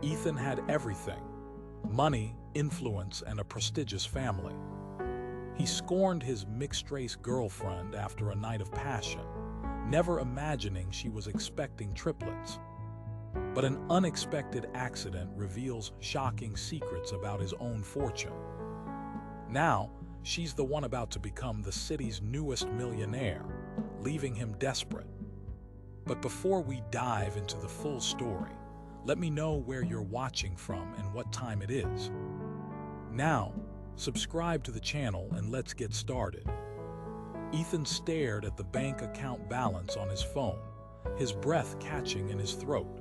Ethan had everything: money, influence, and a prestigious family. He scorned his mixed-race girlfriend after a night of passion, never imagining she was expecting triplets. But an unexpected accident reveals shocking secrets about his own fortune. Now, she's the one about to become the city's newest millionaire, leaving him desperate. But before we dive into the full story, let me know where you're watching from and what time it is. Now, subscribe to the channel and let's get started. Ethan stared at the bank account balance on his phone, his breath catching in his throat.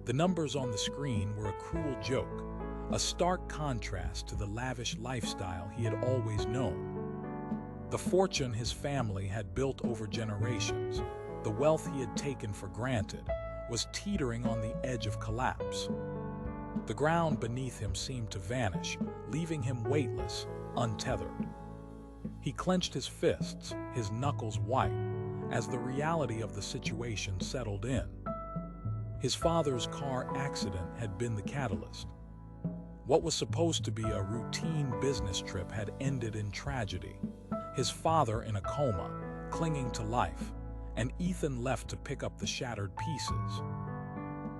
The numbers on the screen were a cruel joke, a stark contrast to the lavish lifestyle he had always known. The fortune his family had built over generations, the wealth he had taken for granted, was teetering on the edge of collapse. The ground beneath him seemed to vanish, leaving him weightless, untethered. He clenched his fists, his knuckles white, as the reality of the situation settled in. His father's car accident had been the catalyst. What was supposed to be a routine business trip had ended in tragedy. His father in a coma, clinging to life, and Ethan left to pick up the shattered pieces.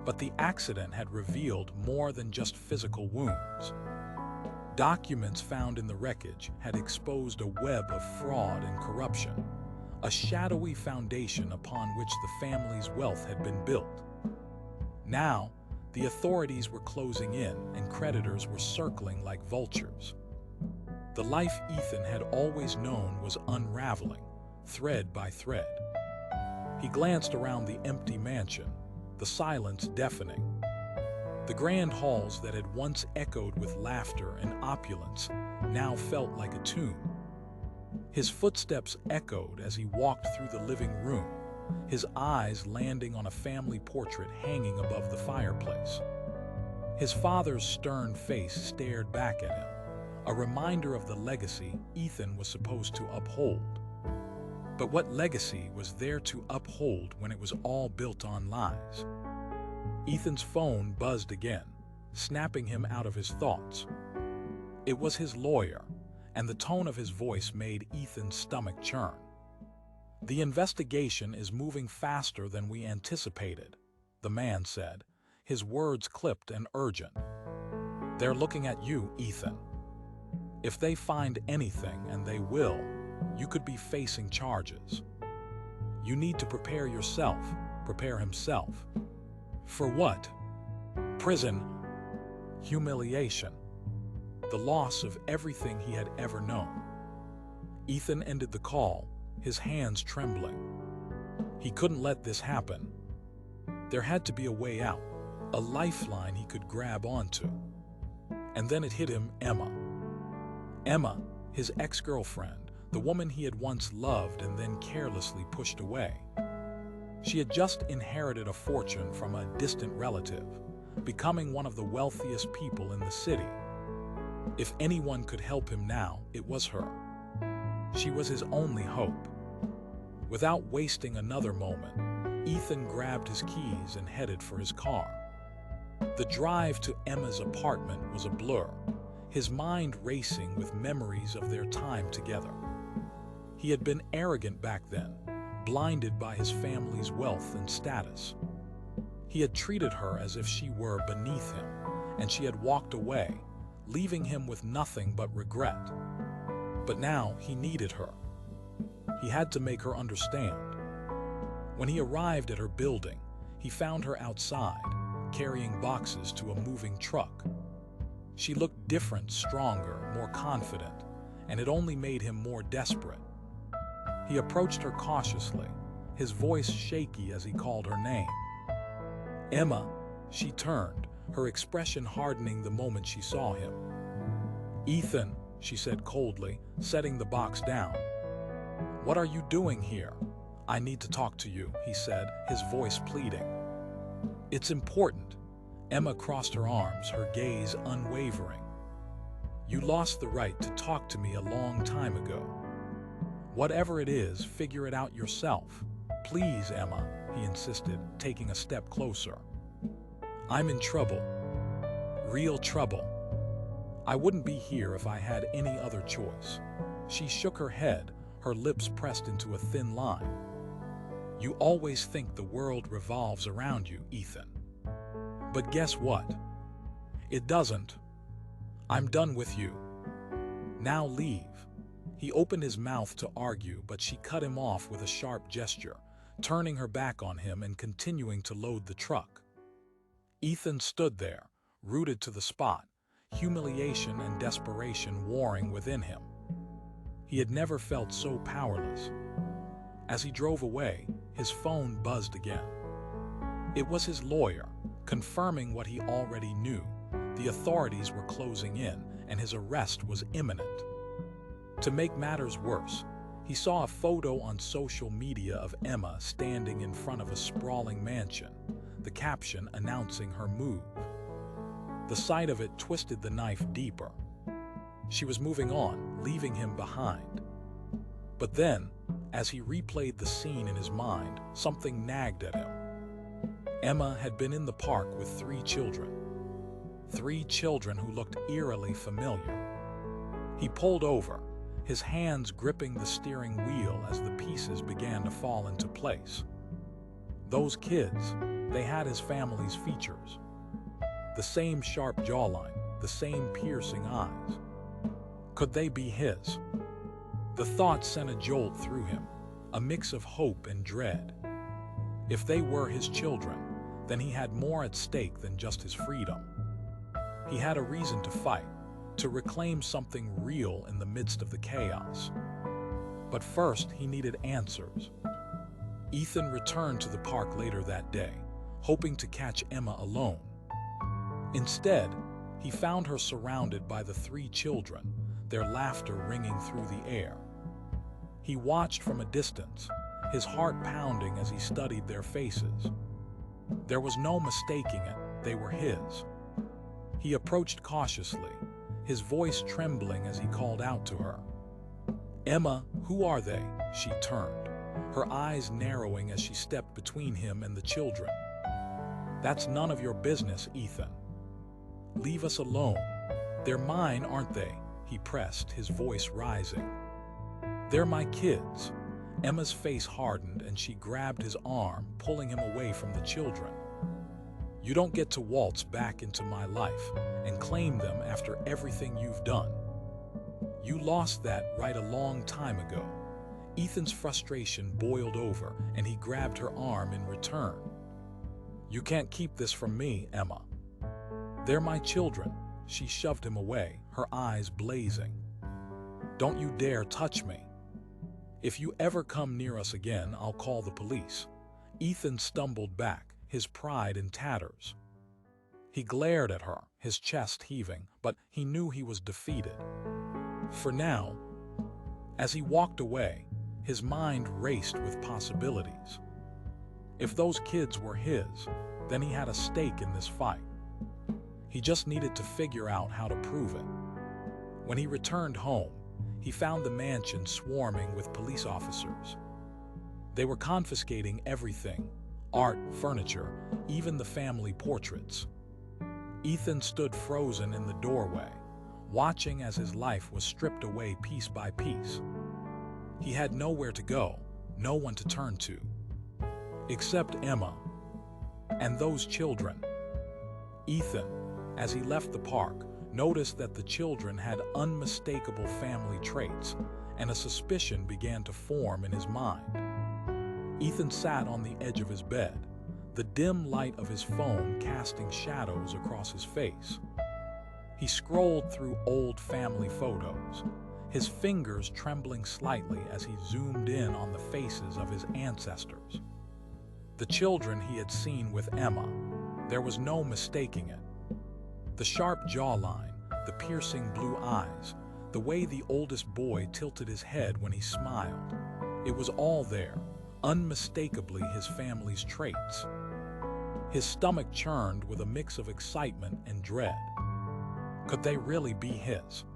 But the accident had revealed more than just physical wounds. Documents found in the wreckage had exposed a web of fraud and corruption, a shadowy foundation upon which the family's wealth had been built. Now, the authorities were closing in and creditors were circling like vultures. The life Ethan had always known was unraveling, thread by thread. He glanced around the empty mansion, the silence deafening. The grand halls that had once echoed with laughter and opulence now felt like a tomb. His footsteps echoed as he walked through the living room, his eyes landing on a family portrait hanging above the fireplace. His father's stern face stared back at him, a reminder of the legacy Ethan was supposed to uphold. But what legacy was there to uphold when it was all built on lies? Ethan's phone buzzed again, snapping him out of his thoughts. It was his lawyer, and the tone of his voice made Ethan's stomach churn. "The investigation is moving faster than we anticipated," the man said, his words clipped and urgent. "They're looking at you, Ethan. If they find anything, and they will, you could be facing charges. You need to prepare yourself, prepare himself." For what? Prison, humiliation, the loss of everything he had ever known. Ethan ended the call, his hands trembling. He couldn't let this happen. There had to be a way out, a lifeline he could grab onto. And then it hit him: Emma. Emma, his ex-girlfriend, the woman he had once loved and then carelessly pushed away. She had just inherited a fortune from a distant relative, becoming one of the wealthiest people in the city. If anyone could help him now, it was her. She was his only hope. Without wasting another moment, Ethan grabbed his keys and headed for his car. The drive to Emma's apartment was a blur, his mind racing with memories of their time together. He had been arrogant back then, blinded by his family's wealth and status. He had treated her as if she were beneath him, and she had walked away, leaving him with nothing but regret. But now he needed her. He had to make her understand. When he arrived at her building, he found her outside, carrying boxes to a moving truck. She looked different, stronger, more confident, and it only made him more desperate. He approached her cautiously, his voice shaky as he called her name. "Emma," she turned, her expression hardening the moment she saw him. "Ethan," she said coldly, setting the box down. "What are you doing here?" "I need to talk to you," he said, his voice pleading. "It's important." Emma crossed her arms, her gaze unwavering. "You lost the right to talk to me a long time ago. Whatever it is, figure it out yourself. Please, Emma," he insisted, taking a step closer. "I'm in trouble," Real trouble. I wouldn't be here if I had any other choice. She shook her head, her lips pressed into a thin line. You always think the world revolves around you, Ethan. But guess what? It doesn't. I'm done with you. Now leave. He opened his mouth to argue, but she cut him off with a sharp gesture, turning her back on him and continuing to load the truck. Ethan stood there, rooted to the spot, humiliation and desperation warring within him. He had never felt so powerless. As he drove away, his phone buzzed again. It was his lawyer, confirming what he already knew. The authorities were closing in, and his arrest was imminent. To make matters worse, he saw a photo on social media of Emma standing in front of a sprawling mansion, the caption announcing her move. The sight of it twisted the knife deeper. She was moving on, leaving him behind. But then, as he replayed the scene in his mind, something nagged at him. Emma had been in the park with 3 children. 3 children who looked eerily familiar. He pulled over, his hands gripping the steering wheel as the pieces began to fall into place. Those kids, they had his family's features. The same sharp jawline, the same piercing eyes. Could they be his? The thought sent a jolt through him, a mix of hope and dread. If they were his children, then he had more at stake than just his freedom. He had a reason to fight, to reclaim something real in the midst of the chaos. But first, he needed answers. Ethan returned to the park later that day, hoping to catch Emma alone. Instead, he found her surrounded by the 3 children, their laughter ringing through the air. He watched from a distance, his heart pounding as he studied their faces. There was no mistaking it, they were his. He approached cautiously, his voice trembling as he called out to her. "Emma, who are they?" She turned, her eyes narrowing as she stepped between him and the children. "That's none of your business, Ethan. Leave us alone. They're mine, aren't they?" He pressed, his voice rising. "They're my kids." Emma's face hardened and she grabbed his arm, pulling him away from the children. "You don't get to waltz back into my life and claim them after everything you've done. You lost that right a long time ago." Ethan's frustration boiled over and he grabbed her arm in return. "You can't keep this from me, Emma. They're my children." She shoved him away, her eyes blazing. "Don't you dare touch me. If you ever come near us again, I'll call the police." Ethan stumbled back, his pride in tatters. He glared at her, his chest heaving, but he knew he was defeated. For now, as he walked away, his mind raced with possibilities. If those kids were his, then he had a stake in this fight. He just needed to figure out how to prove it. When he returned home, he found the mansion swarming with police officers. They were confiscating everything: art, furniture, even the family portraits. Ethan stood frozen in the doorway, watching as his life was stripped away piece by piece. He had nowhere to go, no one to turn to. Except Emma. And those children. Ethan, as he left the park, noticed that the children had unmistakable family traits, and a suspicion began to form in his mind. Ethan sat on the edge of his bed, the dim light of his phone casting shadows across his face. He scrolled through old family photos, his fingers trembling slightly as he zoomed in on the faces of his ancestors. The children he had seen with Emma, there was no mistaking it. The sharp jawline, the piercing blue eyes, the way the oldest boy tilted his head when he smiled. It was all there, unmistakably his family's traits. His stomach churned with a mix of excitement and dread. Could they really be his?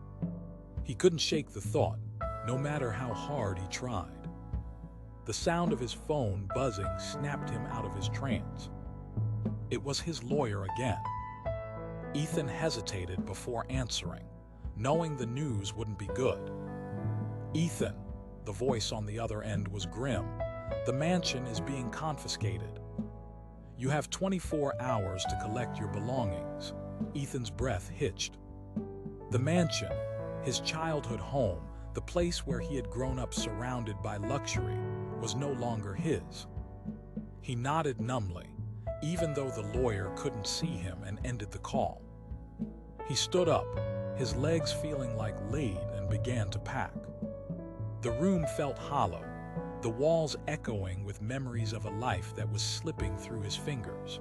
He couldn't shake the thought, no matter how hard he tried. The sound of his phone buzzing snapped him out of his trance. It was his lawyer again. Ethan hesitated before answering, knowing the news wouldn't be good. "Ethan," the voice on the other end was grim, "the mansion is being confiscated. You have 24 hours to collect your belongings." Ethan's breath hitched. The mansion, his childhood home, the place where he had grown up surrounded by luxury, was no longer his. He nodded numbly, even though the lawyer couldn't see him, and ended the call. He stood up, his legs feeling like lead, and began to pack. The room felt hollow, the walls echoing with memories of a life that was slipping through his fingers.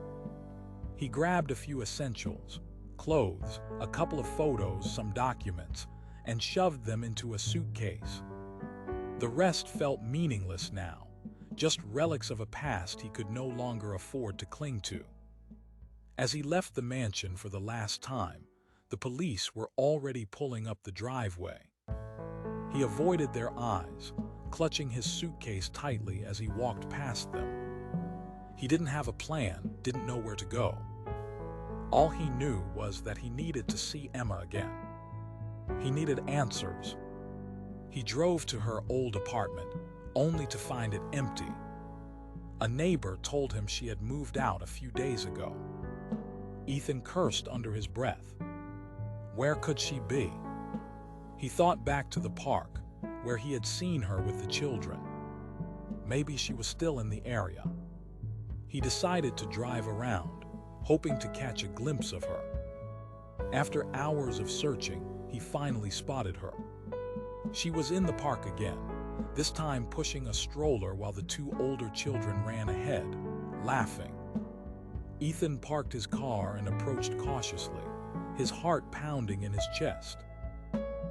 He grabbed a few essentials, clothes, a couple of photos, some documents, and shoved them into a suitcase. The rest felt meaningless now, just relics of a past he could no longer afford to cling to. As he left the mansion for the last time, the police were already pulling up the driveway. He avoided their eyes, clutching his suitcase tightly as he walked past them. He didn't have a plan, didn't know where to go. All he knew was that he needed to see Emma again. He needed answers. He drove to her old apartment, only to find it empty. A neighbor told him she had moved out a few days ago. Ethan cursed under his breath. Where could she be? He thought back to the park, where he had seen her with the children. Maybe she was still in the area. He decided to drive around, hoping to catch a glimpse of her. After hours of searching, he finally spotted her. She was in the park again, this time pushing a stroller while the two older children ran ahead, laughing. Ethan parked his car and approached cautiously, his heart pounding in his chest.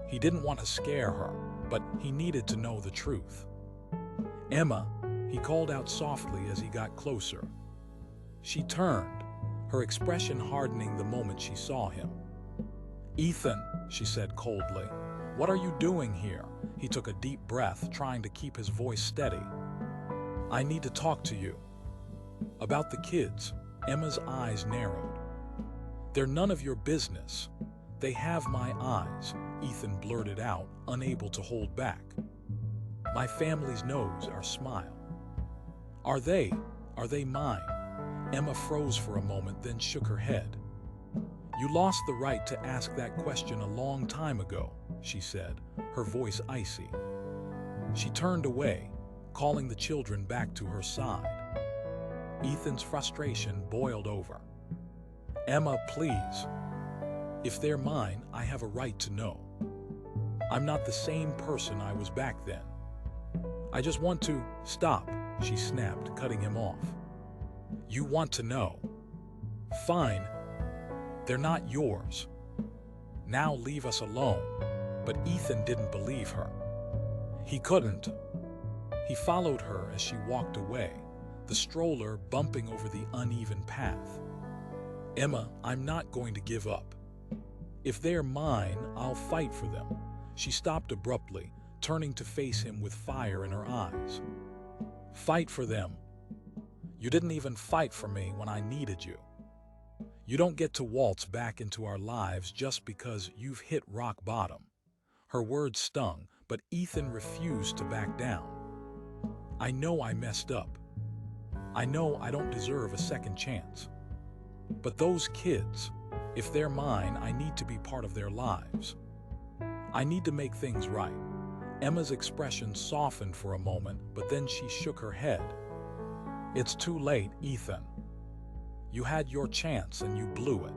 He didn't want to scare her, but he needed to know the truth. "Emma," he called out softly as he got closer. She turned, her expression hardening the moment she saw him. "Ethan," she said coldly, "what are you doing here?" He took a deep breath, trying to keep his voice steady. "I need to talk to you." "About the kids?" Emma's eyes narrowed. "They're none of your business." "They have my eyes," Ethan blurted out, unable to hold back. "My family's knows our smile." Are they mine?" Emma froze for a moment, then shook her head. "You lost the right to ask that question a long time ago," she said, her voice icy. She turned away, calling the children back to her side. Ethan's frustration boiled over. "Emma, please. If they're mine, I have a right to know. I'm not the same person I was back then. I just want to—" "Stop," she snapped, cutting him off. "You want to know? Fine. They're not yours. Now leave us alone." But Ethan didn't believe her. He couldn't. He followed her as she walked away, the stroller bumping over the uneven path. "Emma, I'm not going to give up. If they're mine, I'll fight for them." She stopped abruptly, turning to face him with fire in her eyes. "Fight for them? You didn't even fight for me when I needed you. You don't get to waltz back into our lives just because you've hit rock bottom." Her words stung, but Ethan refused to back down. "I know I messed up. I know I don't deserve a second chance. But those kids, if they're mine, I need to be part of their lives. I need to make things right." Emma's expression softened for a moment, but then she shook her head. "It's too late, Ethan. You had your chance and you blew it.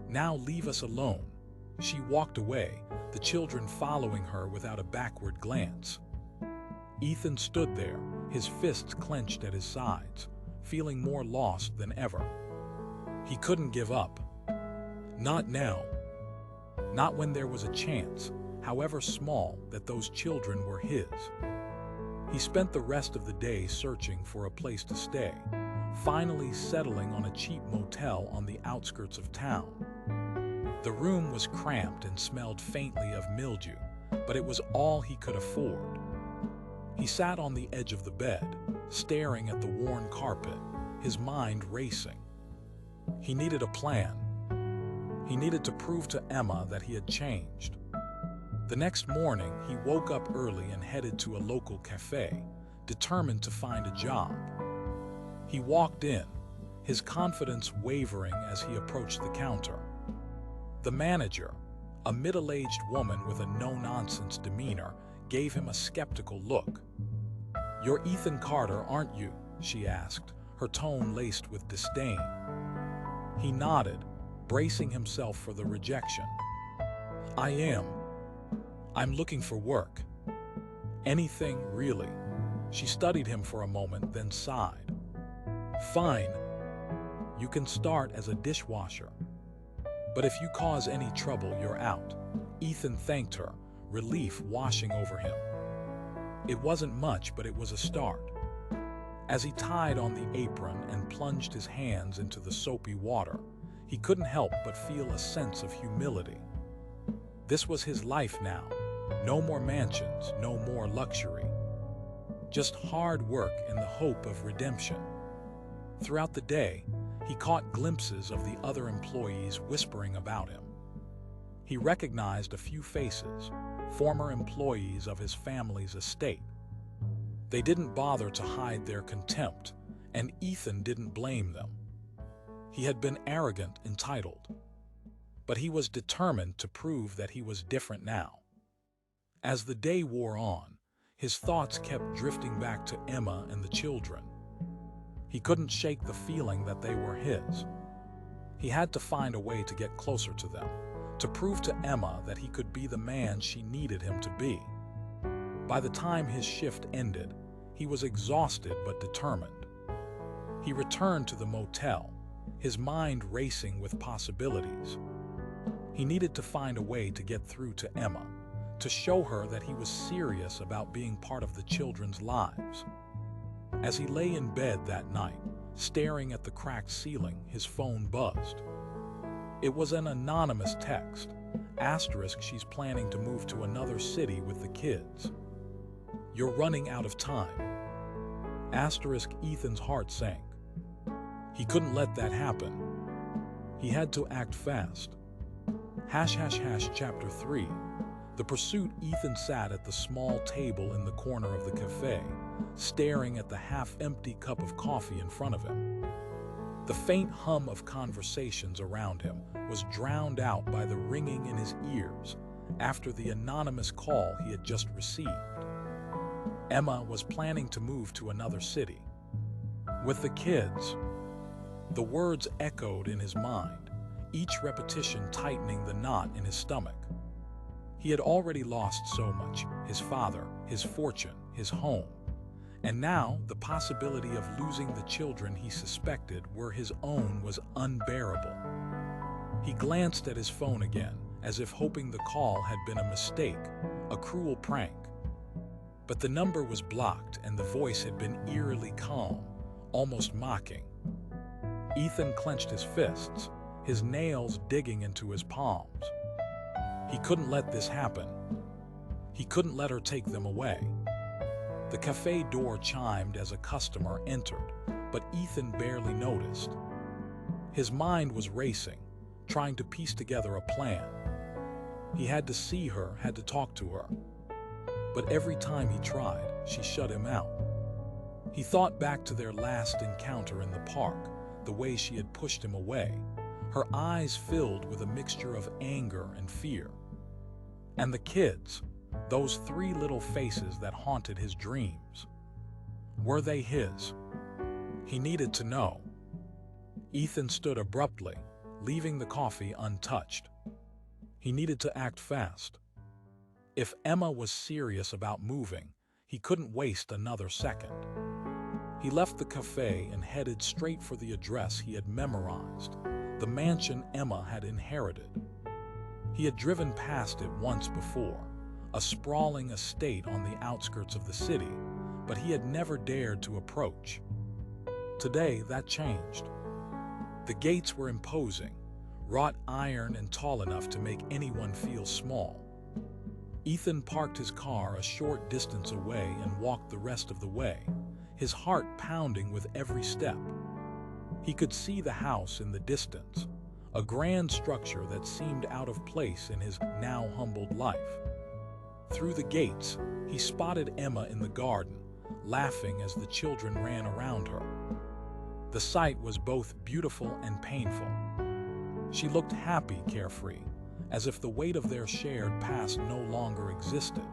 Now leave us alone." She walked away, the children following her without a backward glance. Ethan stood there, his fists clenched at his sides, feeling more lost than ever. He couldn't give up. Not now. Not when there was a chance, however small, that those children were his. He spent the rest of the day searching for a place to stay, finally settling on a cheap motel on the outskirts of town. The room was cramped and smelled faintly of mildew, but it was all he could afford. He sat on the edge of the bed, staring at the worn carpet, his mind racing. He needed a plan. He needed to prove to Emma that he had changed. The next morning, he woke up early and headed to a local cafe, determined to find a job. He walked in, his confidence wavering as he approached the counter. The manager, a middle-aged woman with a no-nonsense demeanor, gave him a skeptical look. "You're Ethan Carter, aren't you?" she asked, her tone laced with disdain. He nodded, bracing himself for the rejection. "I am. I'm looking for work." "Anything, really?" She studied him for a moment, then sighed. "Fine. You can start as a dishwasher. But if you cause any trouble, you're out." Ethan thanked her, relief washing over him. It wasn't much, but it was a start. As he tied on the apron and plunged his hands into the soapy water, he couldn't help but feel a sense of humility. This was his life now. No more mansions, no more luxury. Just hard work in the hope of redemption. Throughout the day, he caught glimpses of the other employees whispering about him. He recognized a few faces, former employees of his family's estate. They didn't bother to hide their contempt, and Ethan didn't blame them. He had been arrogant, entitled. But he was determined to prove that he was different now. As the day wore on, his thoughts kept drifting back to Emma and the children. He couldn't shake the feeling that they were his. He had to find a way to get closer to them, to prove to Emma that he could be the man she needed him to be. By the time his shift ended, he was exhausted but determined. He returned to the motel, his mind racing with possibilities. He needed to find a way to get through to Emma, to show her that he was serious about being part of the children's lives. As he lay in bed that night, staring at the cracked ceiling, his phone buzzed. It was an anonymous text. Asterisk, she's planning to move to another city with the kids. You're running out of time. Asterisk, Ethan's heart sank. He couldn't let that happen. He had to act fast. Chapter 3. The pursuit. Ethan sat at the small table in the corner of the cafe, staring at the half-empty cup of coffee in front of him. The faint hum of conversations around him was drowned out by the ringing in his ears after the anonymous call he had just received. Emma was planning to move to another city. With the kids. The words echoed in his mind, each repetition tightening the knot in his stomach. He had already lost so much: his father, his fortune, his home. And now the possibility of losing the children he suspected were his own was unbearable. He glanced at his phone again, as if hoping the call had been a mistake, a cruel prank. But the number was blocked and the voice had been eerily calm, almost mocking. Ethan clenched his fists, his nails digging into his palms. He couldn't let this happen. He couldn't let her take them away. The cafe door chimed as a customer entered, but Ethan barely noticed. His mind was racing, trying to piece together a plan. He had to see her, had to talk to her. But every time he tried, she shut him out. He thought back to their last encounter in the park, the way she had pushed him away, her eyes filled with a mixture of anger and fear. And the kids, those three little faces that haunted his dreams. Were they his? He needed to know. Ethan stood abruptly, leaving the coffee untouched. He needed to act fast. If Emma was serious about moving, he couldn't waste another second. He left the cafe and headed straight for the address he had memorized, the mansion Emma had inherited. He had driven past it once before, a sprawling estate on the outskirts of the city, but he had never dared to approach. Today, that changed. The gates were imposing, wrought iron and tall enough to make anyone feel small. Ethan parked his car a short distance away and walked the rest of the way, his heart pounding with every step. He could see the house in the distance, a grand structure that seemed out of place in his now humbled life. Through the gates, he spotted Emma in the garden, laughing as the children ran around her. The sight was both beautiful and painful. She looked happy, carefree, as if the weight of their shared past no longer existed.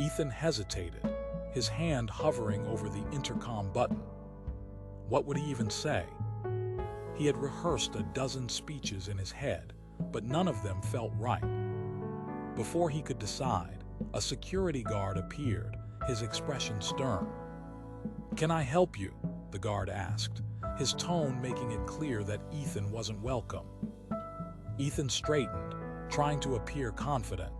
Ethan hesitated, his hand hovering over the intercom button. What would he even say? He had rehearsed a dozen speeches in his head, but none of them felt right. Before he could decide, a security guard appeared, his expression stern. "Can I help you?" the guard asked, his tone making it clear that Ethan wasn't welcome. Ethan straightened, trying to appear confident.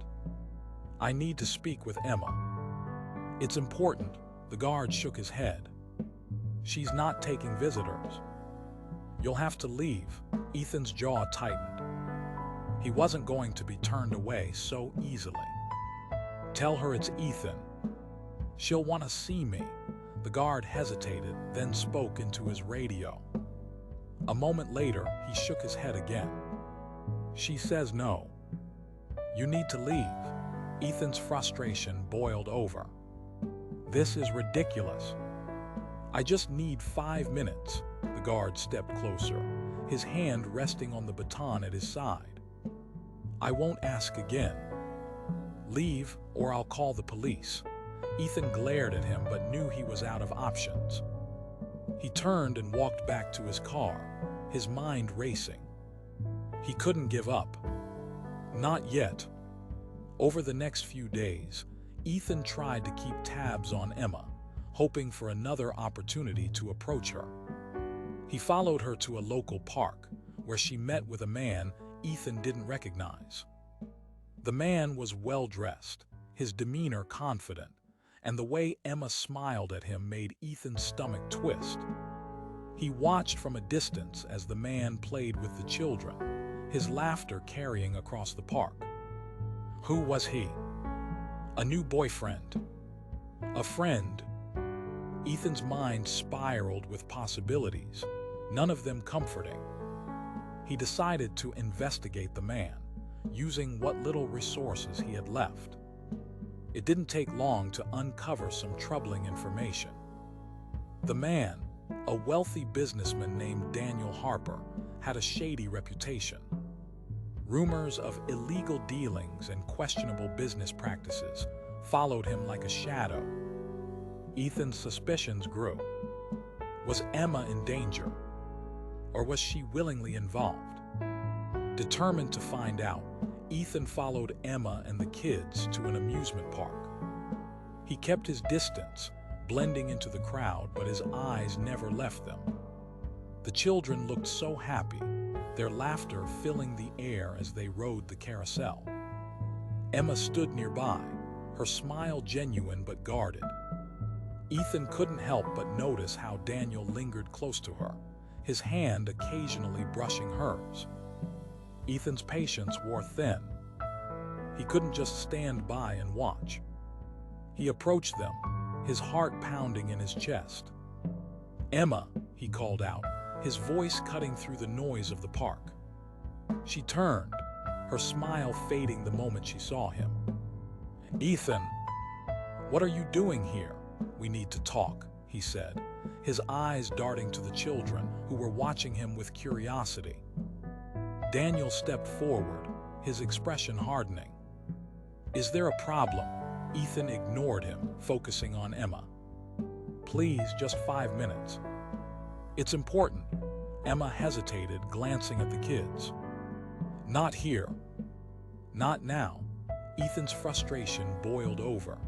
"I need to speak with Emma." "It's important," the guard shook his head. "She's not taking visitors." "You'll have to leave." Ethan's jaw tightened. He wasn't going to be turned away so easily. "Tell her it's Ethan. She'll want to see me." The guard hesitated, then spoke into his radio. A moment later, he shook his head again. "She says no. You need to leave." Ethan's frustration boiled over. "This is ridiculous. I just need 5 minutes." The guard stepped closer, his hand resting on the baton at his side. "I won't ask again. Leave, or I'll call the police." Ethan glared at him but knew he was out of options. He turned and walked back to his car, his mind racing. He couldn't give up. Not yet. Over the next few days, Ethan tried to keep tabs on Emma, hoping for another opportunity to approach her. He followed her to a local park, where she met with a man Ethan didn't recognize. The man was well-dressed, his demeanor confident, and the way Emma smiled at him made Ethan's stomach twist. He watched from a distance as the man played with the children, his laughter carrying across the park. Who was he? A new boyfriend? A friend? Ethan's mind spiraled with possibilities, none of them comforting. He decided to investigate the man, using what little resources he had left. It didn't take long to uncover some troubling information. The man, a wealthy businessman named Daniel Harper, had a shady reputation. Rumors of illegal dealings and questionable business practices followed him like a shadow. Ethan's suspicions grew. Was Emma in danger? Or was she willingly involved? Determined to find out, Ethan followed Emma and the kids to an amusement park. He kept his distance, blending into the crowd, but his eyes never left them. The children looked so happy, their laughter filling the air as they rode the carousel. Emma stood nearby, her smile genuine but guarded. Ethan couldn't help but notice how Daniel lingered close to her, his hand occasionally brushing hers. Ethan's patience wore thin. He couldn't just stand by and watch. He approached them, his heart pounding in his chest. "Emma," he called out, his voice cutting through the noise of the park. She turned, her smile fading the moment she saw him. "Ethan, what are you doing here?" "We need to talk," he said, his eyes darting to the children who were watching him with curiosity. Daniel stepped forward, his expression hardening. "Is there a problem?" Ethan ignored him, focusing on Emma. "Please, just 5 minutes." "It's important." Emma hesitated, glancing at the kids. "Not here. Not now." Ethan's frustration boiled over.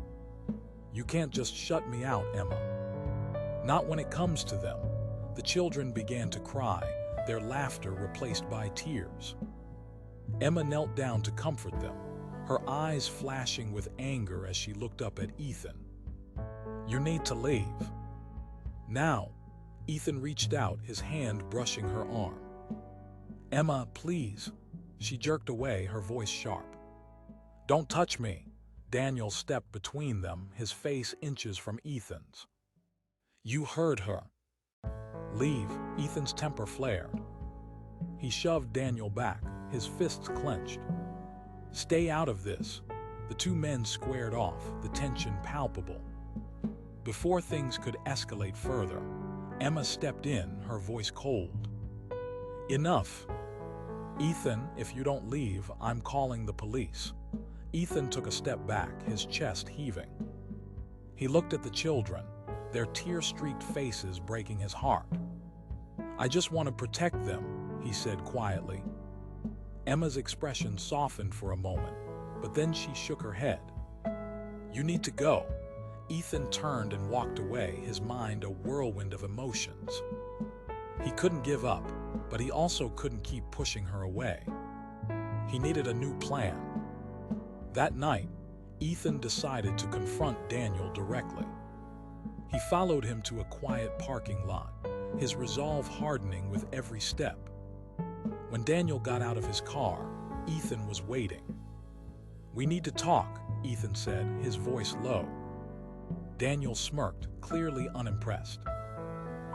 "You can't just shut me out, Emma." "Not when it comes to them." The children began to cry, their laughter replaced by tears. Emma knelt down to comfort them, her eyes flashing with anger as she looked up at Ethan. "You need to leave. Now." Ethan reached out, his hand brushing her arm. "Emma, please." She jerked away, her voice sharp. "Don't touch me." Daniel stepped between them, his face inches from Ethan's. "You heard her. Leave." Ethan's temper flared. He shoved Daniel back, his fists clenched. "Stay out of this." The two men squared off, the tension palpable. Before things could escalate further, Emma stepped in, her voice cold. "Enough. Ethan, if you don't leave, I'm calling the police." Ethan took a step back, his chest heaving. He looked at the children, their tear-streaked faces breaking his heart. "I just want to protect them," he said quietly. Emma's expression softened for a moment, but then she shook her head. "You need to go." Ethan turned and walked away, his mind a whirlwind of emotions. He couldn't give up, but he also couldn't keep pushing her away. He needed a new plan. That night, Ethan decided to confront Daniel directly. He followed him to a quiet parking lot, his resolve hardening with every step. When Daniel got out of his car, Ethan was waiting. "We need to talk," Ethan said, his voice low. Daniel smirked, clearly unimpressed.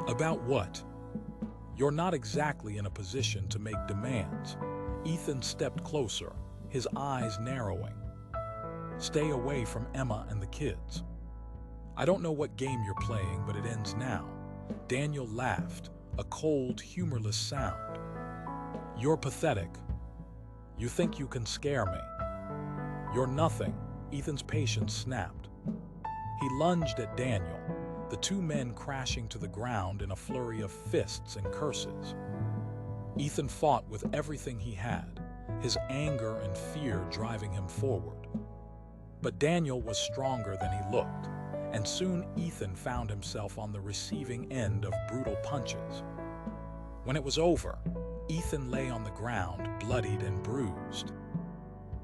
"About what?" "You're not exactly in a position to make demands." Ethan stepped closer, his eyes narrowing. "Stay away from Emma and the kids." "I don't know what game you're playing, but it ends now." Daniel laughed, a cold, humorless sound. "You're pathetic. You think you can scare me." "You're nothing," Ethan's patience snapped. He lunged at Daniel, the two men crashing to the ground in a flurry of fists and curses. Ethan fought with everything he had, his anger and fear driving him forward. But Daniel was stronger than he looked, and soon Ethan found himself on the receiving end of brutal punches. When it was over, Ethan lay on the ground, bloodied and bruised.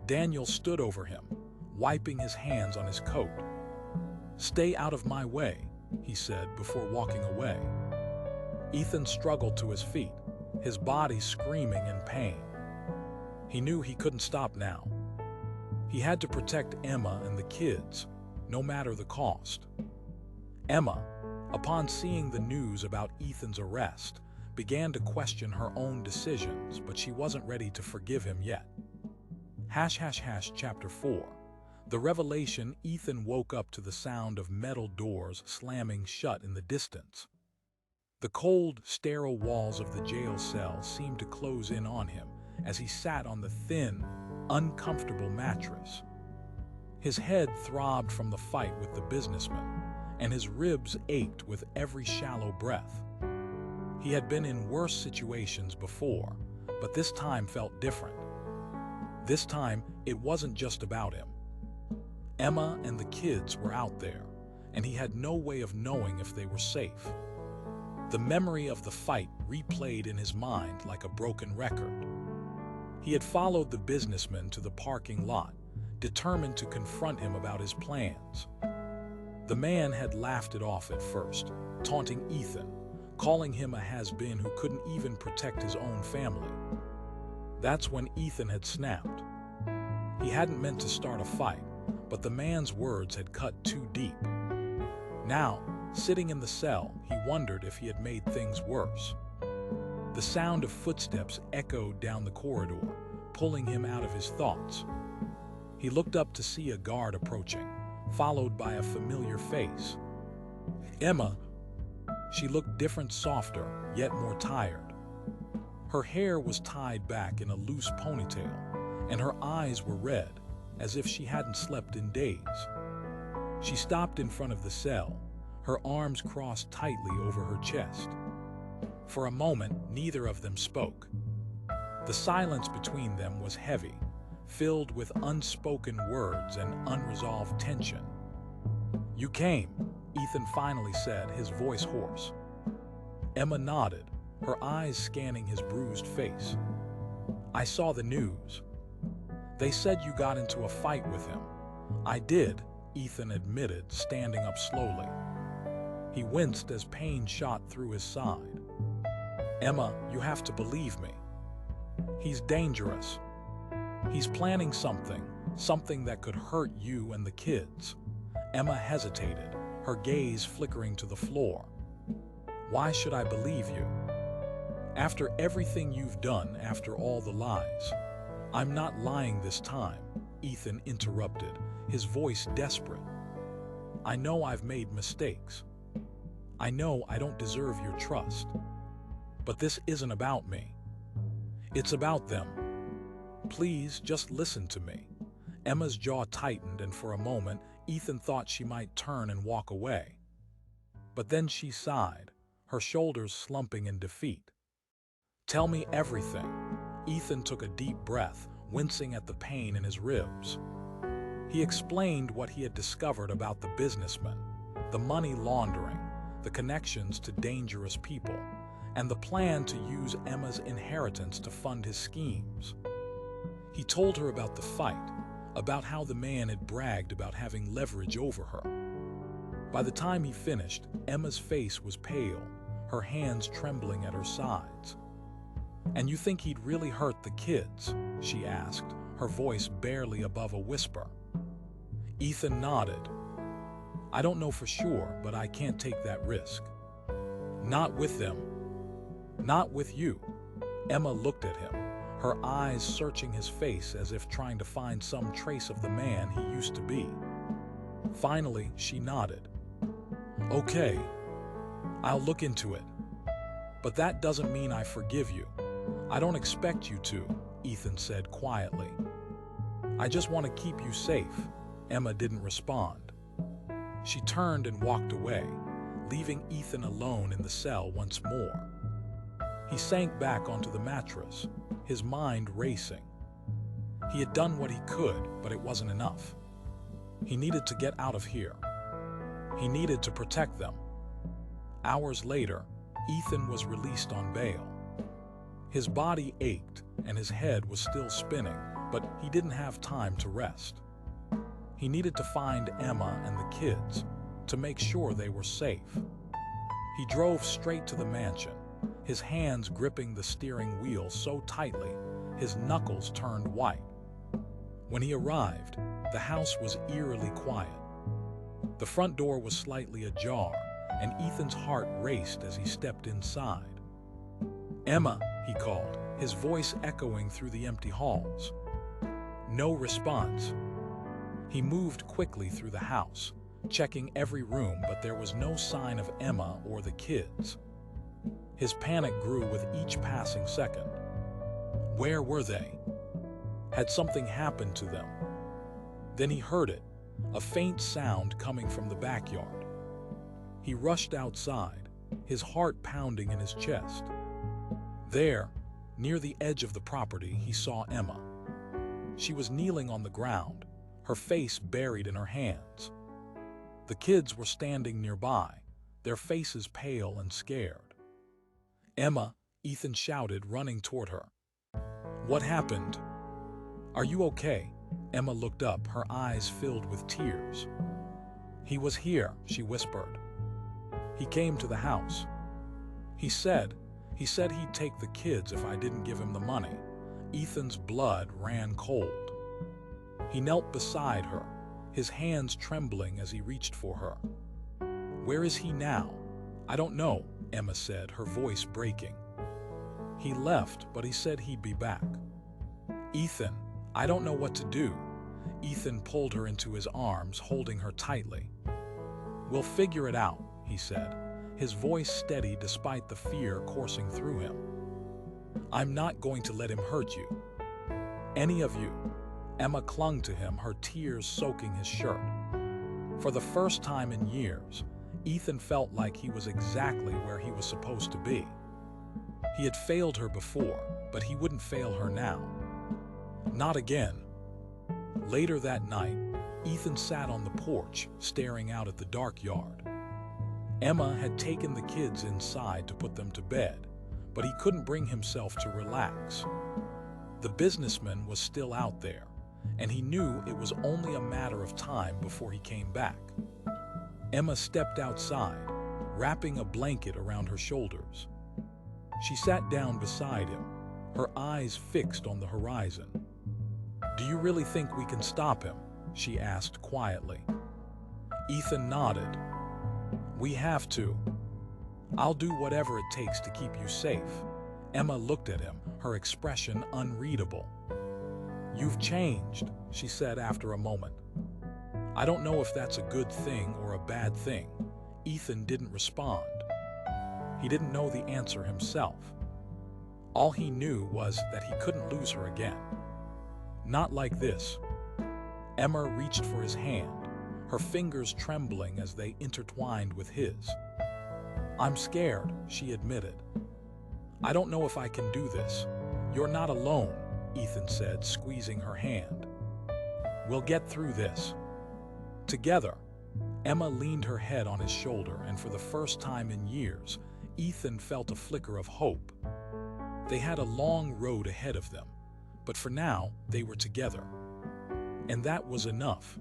Daniel stood over him, wiping his hands on his coat. "Stay out of my way," he said before walking away. Ethan struggled to his feet, his body screaming in pain. He knew he couldn't stop now. He had to protect Emma and the kids, no matter the cost. Emma, upon seeing the news about Ethan's arrest, began to question her own decisions, but she wasn't ready to forgive him yet. Chapter 4. The revelation. Ethan woke up to the sound of metal doors slamming shut in the distance. The cold, sterile walls of the jail cell seemed to close in on him as he sat on the thin, uncomfortable mattress. His head throbbed from the fight with the businessman, and his ribs ached with every shallow breath. He had been in worse situations before, but this time felt different. This time, it wasn't just about him. Emma and the kids were out there, and he had no way of knowing if they were safe. The memory of the fight replayed in his mind like a broken record. He had followed the businessman to the parking lot, determined to confront him about his plans. The man had laughed it off at first, taunting Ethan, calling him a has-been who couldn't even protect his own family. That's when Ethan had snapped. He hadn't meant to start a fight, but the man's words had cut too deep. Now, sitting in the cell, he wondered if he had made things worse. The sound of footsteps echoed down the corridor, pulling him out of his thoughts. He looked up to see a guard approaching, followed by a familiar face. Emma. She looked different, softer, yet more tired. Her hair was tied back in a loose ponytail, and her eyes were red, as if she hadn't slept in days. She stopped in front of the cell, her arms crossed tightly over her chest. For a moment, neither of them spoke. The silence between them was heavy, filled with unspoken words and unresolved tension. "You came," Ethan finally said, his voice hoarse. Emma nodded, her eyes scanning his bruised face. "I saw the news. They said you got into a fight with him." "I did," Ethan admitted, standing up slowly. He winced as pain shot through his side. "Emma, you have to believe me. He's dangerous. He's planning something that could hurt you and the kids." Emma hesitated, her gaze flickering to the floor. "Why should I believe you?" After everything you've done, after all the lies. I'm not lying this time, Ethan interrupted, his voice desperate. I know I've made mistakes. I know I don't deserve your trust. But this isn't about me. It's about them. Please, just listen to me. Emma's jaw tightened, and for a moment, Ethan thought she might turn and walk away. But then she sighed, her shoulders slumping in defeat. Tell me everything. Ethan took a deep breath, wincing at the pain in his ribs. He explained what he had discovered about the businessman, the money laundering, the connections to dangerous people, and the plan to use Emma's inheritance to fund his schemes. He told her about the fight, about how the man had bragged about having leverage over her. By the time he finished, Emma's face was pale, her hands trembling at her sides. And you think he'd really hurt the kids? She asked, her voice barely above a whisper. Ethan nodded. I don't know for sure, but I can't take that risk. Not with them. Not with you. Emma looked at him, her eyes searching his face as if trying to find some trace of the man he used to be. Finally, she nodded. Okay, I'll look into it. But that doesn't mean I forgive you. I don't expect you to, Ethan said quietly. I just want to keep you safe. Emma didn't respond. She turned and walked away, leaving Ethan alone in the cell once more. He sank back onto the mattress, his mind racing. He had done what he could, but it wasn't enough. He needed to get out of here. He needed to protect them. Hours later, Ethan was released on bail. His body ached and his head was still spinning, but he didn't have time to rest. He needed to find Emma and the kids to make sure they were safe. He drove straight to the mansion, his hands gripping the steering wheel so tightly his knuckles turned white. When he arrived, the house was eerily quiet. The front door was slightly ajar, and Ethan's heart raced as he stepped inside. Emma, he called, his voice echoing through the empty halls. No response. He moved quickly through the house, checking every room, but there was no sign of Emma or the kids. His panic grew with each passing second. Where were they? Had something happened to them? Then he heard it, a faint sound coming from the backyard. He rushed outside, his heart pounding in his chest. There, near the edge of the property, he saw Emma. She was kneeling on the ground, her face buried in her hands. The kids were standing nearby, their faces pale and scared. Emma, Ethan shouted, running toward her. What happened? Are you okay? Emma looked up, her eyes filled with tears. He was here, she whispered. He came to the house. He said he'd take the kids if I didn't give him the money. Ethan's blood ran cold. He knelt beside her, his hands trembling as he reached for her. Where is he now? I don't know, Emma said, her voice breaking. He left, but he said he'd be back. Ethan, I don't know what to do. Ethan pulled her into his arms, holding her tightly. We'll figure it out, he said, his voice steady despite the fear coursing through him. I'm not going to let him hurt you. Any of you. Emma clung to him, her tears soaking his shirt. For the first time in years, Ethan felt like he was exactly where he was supposed to be. He had failed her before, but he wouldn't fail her now. Not again. Later that night, Ethan sat on the porch, staring out at the dark yard. Emma had taken the kids inside to put them to bed, but he couldn't bring himself to relax. The businessman was still out there, and he knew it was only a matter of time before he came back. Emma stepped outside, wrapping a blanket around her shoulders. She sat down beside him, her eyes fixed on the horizon. Do you really think we can stop him? She asked quietly. Ethan nodded. We have to. I'll do whatever it takes to keep you safe. Emma looked at him, her expression unreadable. "You've changed," she said after a moment. "I don't know if that's a good thing or a bad thing." Ethan didn't respond. He didn't know the answer himself. All he knew was that he couldn't lose her again. Not like this. Emma reached for his hand, her fingers trembling as they intertwined with his. "I'm scared," she admitted. "I don't know if I can do this." "You're not alone," Ethan said, squeezing her hand. "We'll get through this." Together, Emma leaned her head on his shoulder, and for the first time in years, Ethan felt a flicker of hope. They had a long road ahead of them, but for now, they were together. And that was enough.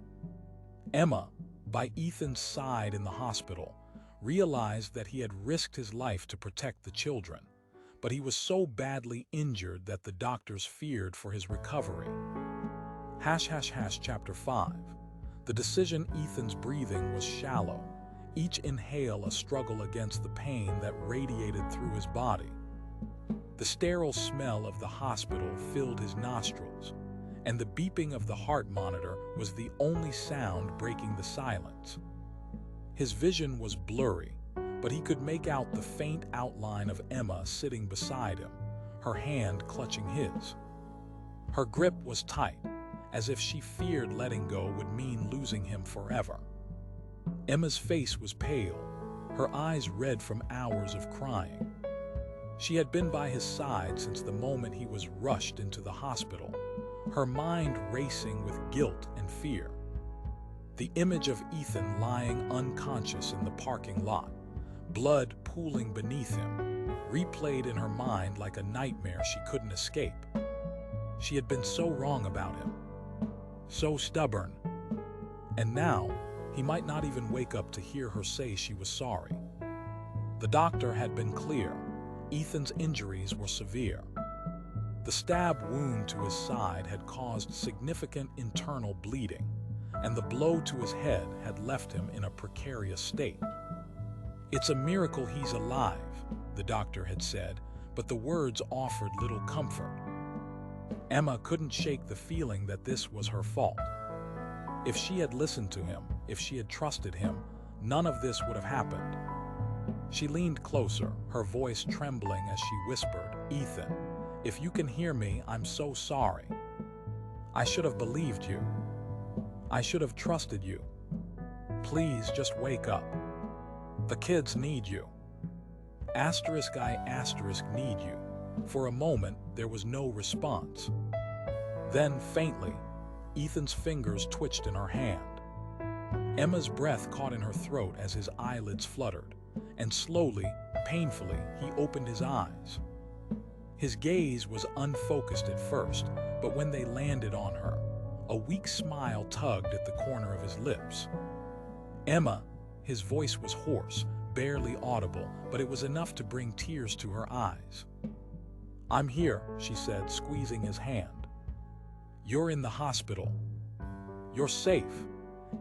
Emma, by Ethan's side in the hospital, realized that he had risked his life to protect the children, but he was so badly injured that the doctors feared for his recovery. Chapter 5. The decision. Ethan's breathing was shallow, each inhale a struggle against the pain that radiated through his body. The sterile smell of the hospital filled his nostrils, and the beeping of the heart monitor was the only sound breaking the silence. His vision was blurry, but he could make out the faint outline of Emma sitting beside him, her hand clutching his. Her grip was tight, as if she feared letting go would mean losing him forever. Emma's face was pale, her eyes red from hours of crying. She had been by his side since the moment he was rushed into the hospital, her mind racing with guilt and fear. The image of Ethan lying unconscious in the parking lot, blood pooling beneath him, replayed in her mind like a nightmare she couldn't escape. She had been so wrong about him, so stubborn, and now he might not even wake up to hear her say she was sorry. The doctor had been clear. Ethan's injuries were severe. The stab wound to his side had caused significant internal bleeding, and the blow to his head had left him in a precarious state. "It's a miracle he's alive," the doctor had said, but the words offered little comfort. Emma couldn't shake the feeling that this was her fault. If she had listened to him, if she had trusted him, none of this would have happened. She leaned closer, her voice trembling as she whispered, "Ethan, if you can hear me, I'm so sorry. I should have believed you. I should have trusted you. Please just wake up. The kids need you. I need you." For a moment, there was no response. Then, faintly, Ethan's fingers twitched in her hand. Emma's breath caught in her throat as his eyelids fluttered, and slowly, painfully, he opened his eyes. His gaze was unfocused at first, but when they landed on her, a weak smile tugged at the corner of his lips. "Emma," his voice was hoarse, barely audible, but it was enough to bring tears to her eyes. "I'm here," she said, squeezing his hand. "You're in the hospital. You're safe."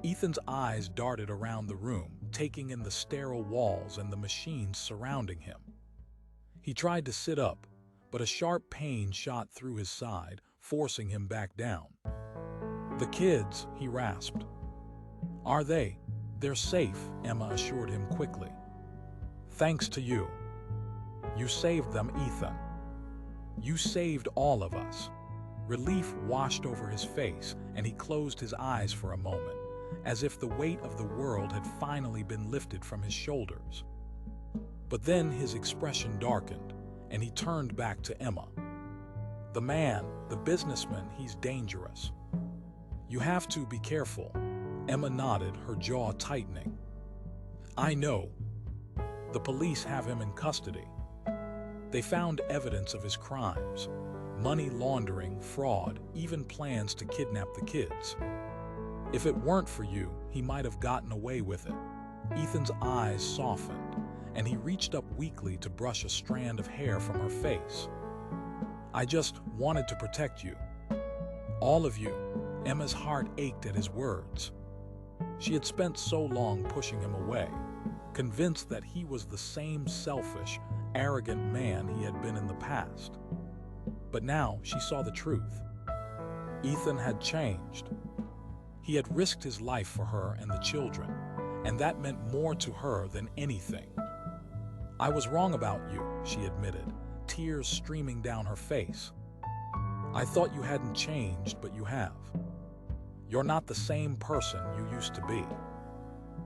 Ethan's eyes darted around the room, taking in the sterile walls and the machines surrounding him. He tried to sit up, but a sharp pain shot through his side, forcing him back down. "The kids," he rasped. "Are they?" "They're safe," Emma assured him quickly. "Thanks to you. You saved them, Ethan. You saved all of us." Relief washed over his face, and he closed his eyes for a moment, as if the weight of the world had finally been lifted from his shoulders. But then his expression darkened, and he turned back to Emma. "The man, the businessman, he's dangerous. You have to be careful." Emma nodded, her jaw tightening. "I know. The police have him in custody. They found evidence of his crimes, money laundering, fraud, even plans to kidnap the kids. If it weren't for you, he might have gotten away with it." Ethan's eyes softened, and he reached up weakly to brush a strand of hair from her face. "I just wanted to protect you. All of you." Emma's heart ached at his words. She had spent so long pushing him away, convinced that he was the same selfish, arrogant man he had been in the past. But now she saw the truth. Ethan had changed. He had risked his life for her and the children, and that meant more to her than anything. "I was wrong about you," she admitted, tears streaming down her face. "I thought you hadn't changed, but you have. You're not the same person you used to be.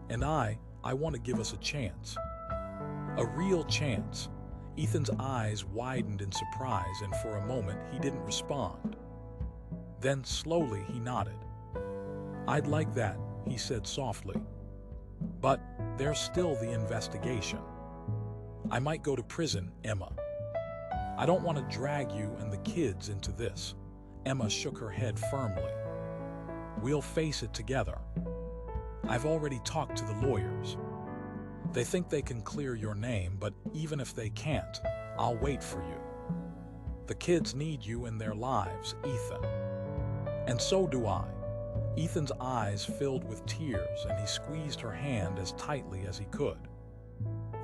And I want to give us a chance. A real chance." Ethan's eyes widened in surprise, and for a moment he didn't respond. Then slowly he nodded. "I'd like that," he said softly. "But there's still the investigation. I might go to prison, Emma. I don't want to drag you and the kids into this." Emma shook her head firmly. "We'll face it together. I've already talked to the lawyers. They think they can clear your name, but even if they can't, I'll wait for you. The kids need you in their lives, Ethan. And so do I." Ethan's eyes filled with tears, and he squeezed her hand as tightly as he could.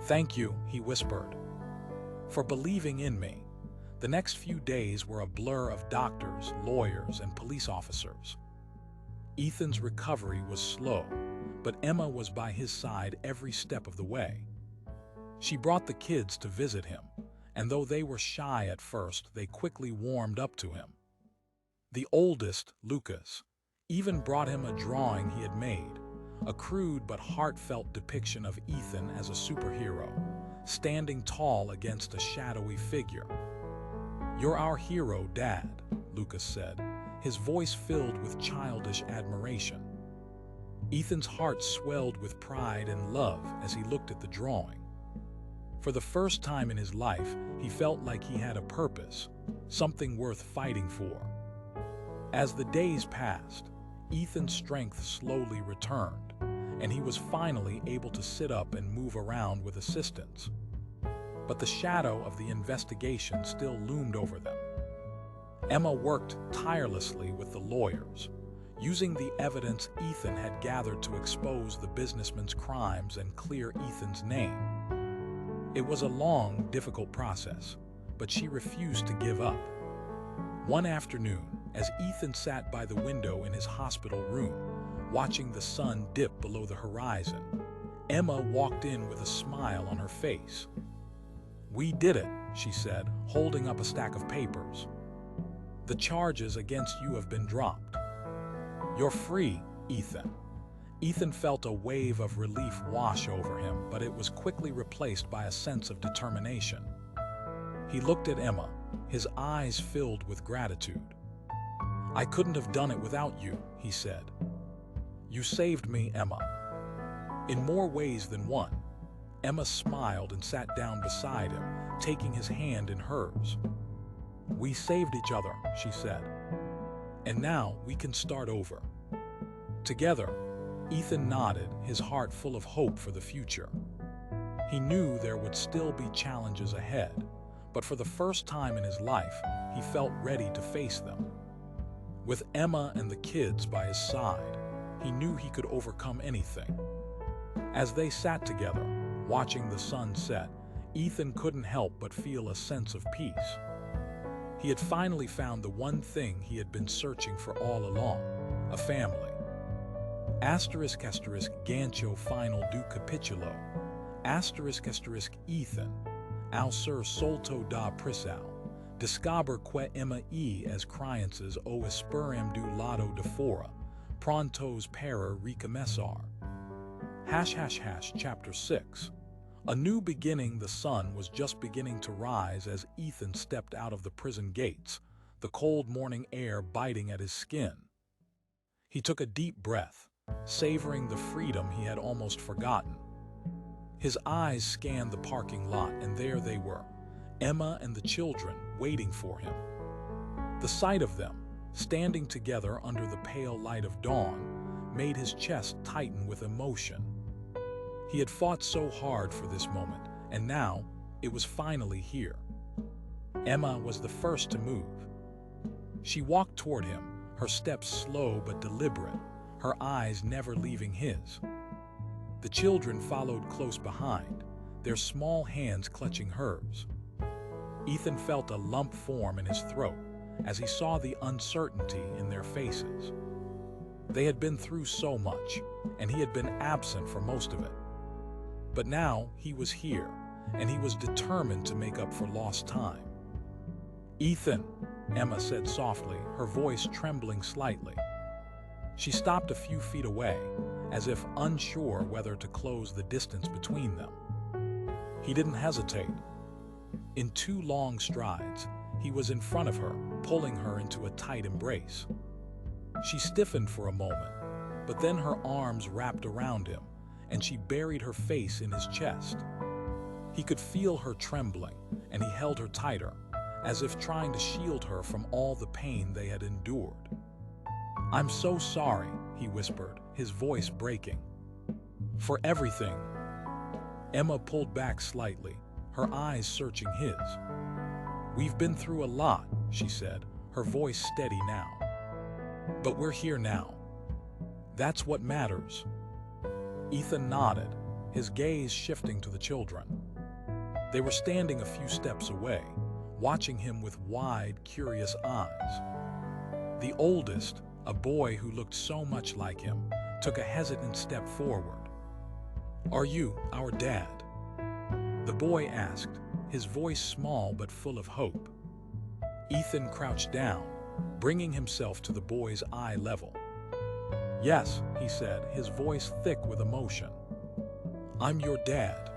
"Thank you," he whispered, "for believing in me." The next few days were a blur of doctors, lawyers, and police officers. Ethan's recovery was slow, but Emma was by his side every step of the way. She brought the kids to visit him, and though they were shy at first, they quickly warmed up to him. The oldest, Lucas, even brought him a drawing he had made, a crude but heartfelt depiction of Ethan as a superhero, standing tall against a shadowy figure. "You're our hero, Dad," Lucas said, his voice filled with childish admiration. Ethan's heart swelled with pride and love as he looked at the drawing. For the first time in his life, he felt like he had a purpose, something worth fighting for. As the days passed, Ethan's strength slowly returned, and he was finally able to sit up and move around with assistance. But the shadow of the investigation still loomed over them. Emma worked tirelessly with the lawyers, using the evidence Ethan had gathered to expose the businessman's crimes and clear Ethan's name. It was a long, difficult process, but she refused to give up. One afternoon, as Ethan sat by the window in his hospital room, watching the sun dip below the horizon, Emma walked in with a smile on her face. "We did it," she said, holding up a stack of papers. "The charges against you have been dropped. You're free, Ethan." Ethan felt a wave of relief wash over him, but it was quickly replaced by a sense of determination. He looked at Emma, his eyes filled with gratitude. "I couldn't have done it without you," he said. "You saved me, Emma." In more ways than one, Emma smiled and sat down beside him, taking his hand in hers. "We saved each other," she said. "And now we can start over." Together, Ethan nodded, his heart full of hope for the future. He knew there would still be challenges ahead, but for the first time in his life, he felt ready to face them. With Emma and the kids by his side, he knew he could overcome anything. As they sat together, watching the sun set, Ethan couldn't help but feel a sense of peace. He had finally found the one thing he had been searching for all along, a family. Gancho final du capitulo. Ethan. Al ser solto da prisão. Descobre que Emma as crianças o esperam do lado de fora. Prontos para recomeçar. Chapter 6. A new beginning. The sun was just beginning to rise as Ethan stepped out of the prison gates, the cold morning air biting at his skin. He took a deep breath, savoring the freedom he had almost forgotten. His eyes scanned the parking lot, and there they were, Emma and the children, waiting for him. The sight of them, standing together under the pale light of dawn, made his chest tighten with emotion. He had fought so hard for this moment, and now it was finally here. Emma was the first to move. She walked toward him, her steps slow but deliberate, her eyes never leaving his. The children followed close behind, their small hands clutching hers. Ethan felt a lump form in his throat as he saw the uncertainty in their faces. They had been through so much, and he had been absent for most of it. But now he was here, and he was determined to make up for lost time. "Ethan," Emma said softly, her voice trembling slightly. She stopped a few feet away, as if unsure whether to close the distance between them. He didn't hesitate. In 2 long strides, he was in front of her, pulling her into a tight embrace. She stiffened for a moment, but then her arms wrapped around him, and she buried her face in his chest. He could feel her trembling, and he held her tighter, as if trying to shield her from all the pain they had endured. "I'm so sorry," he whispered, his voice breaking. "For everything." Emma pulled back slightly, her eyes searching his. "We've been through a lot," she said, her voice steady now. "But we're here now. That's what matters." Ethan nodded, his gaze shifting to the children. They were standing a few steps away, watching him with wide, curious eyes. The oldest, a boy who looked so much like him, took a hesitant step forward. "Are you our dad?" the boy asked, his voice small but full of hope. Ethan crouched down, bringing himself to the boy's eye level. "Yes," he said, his voice thick with emotion. "I'm your dad.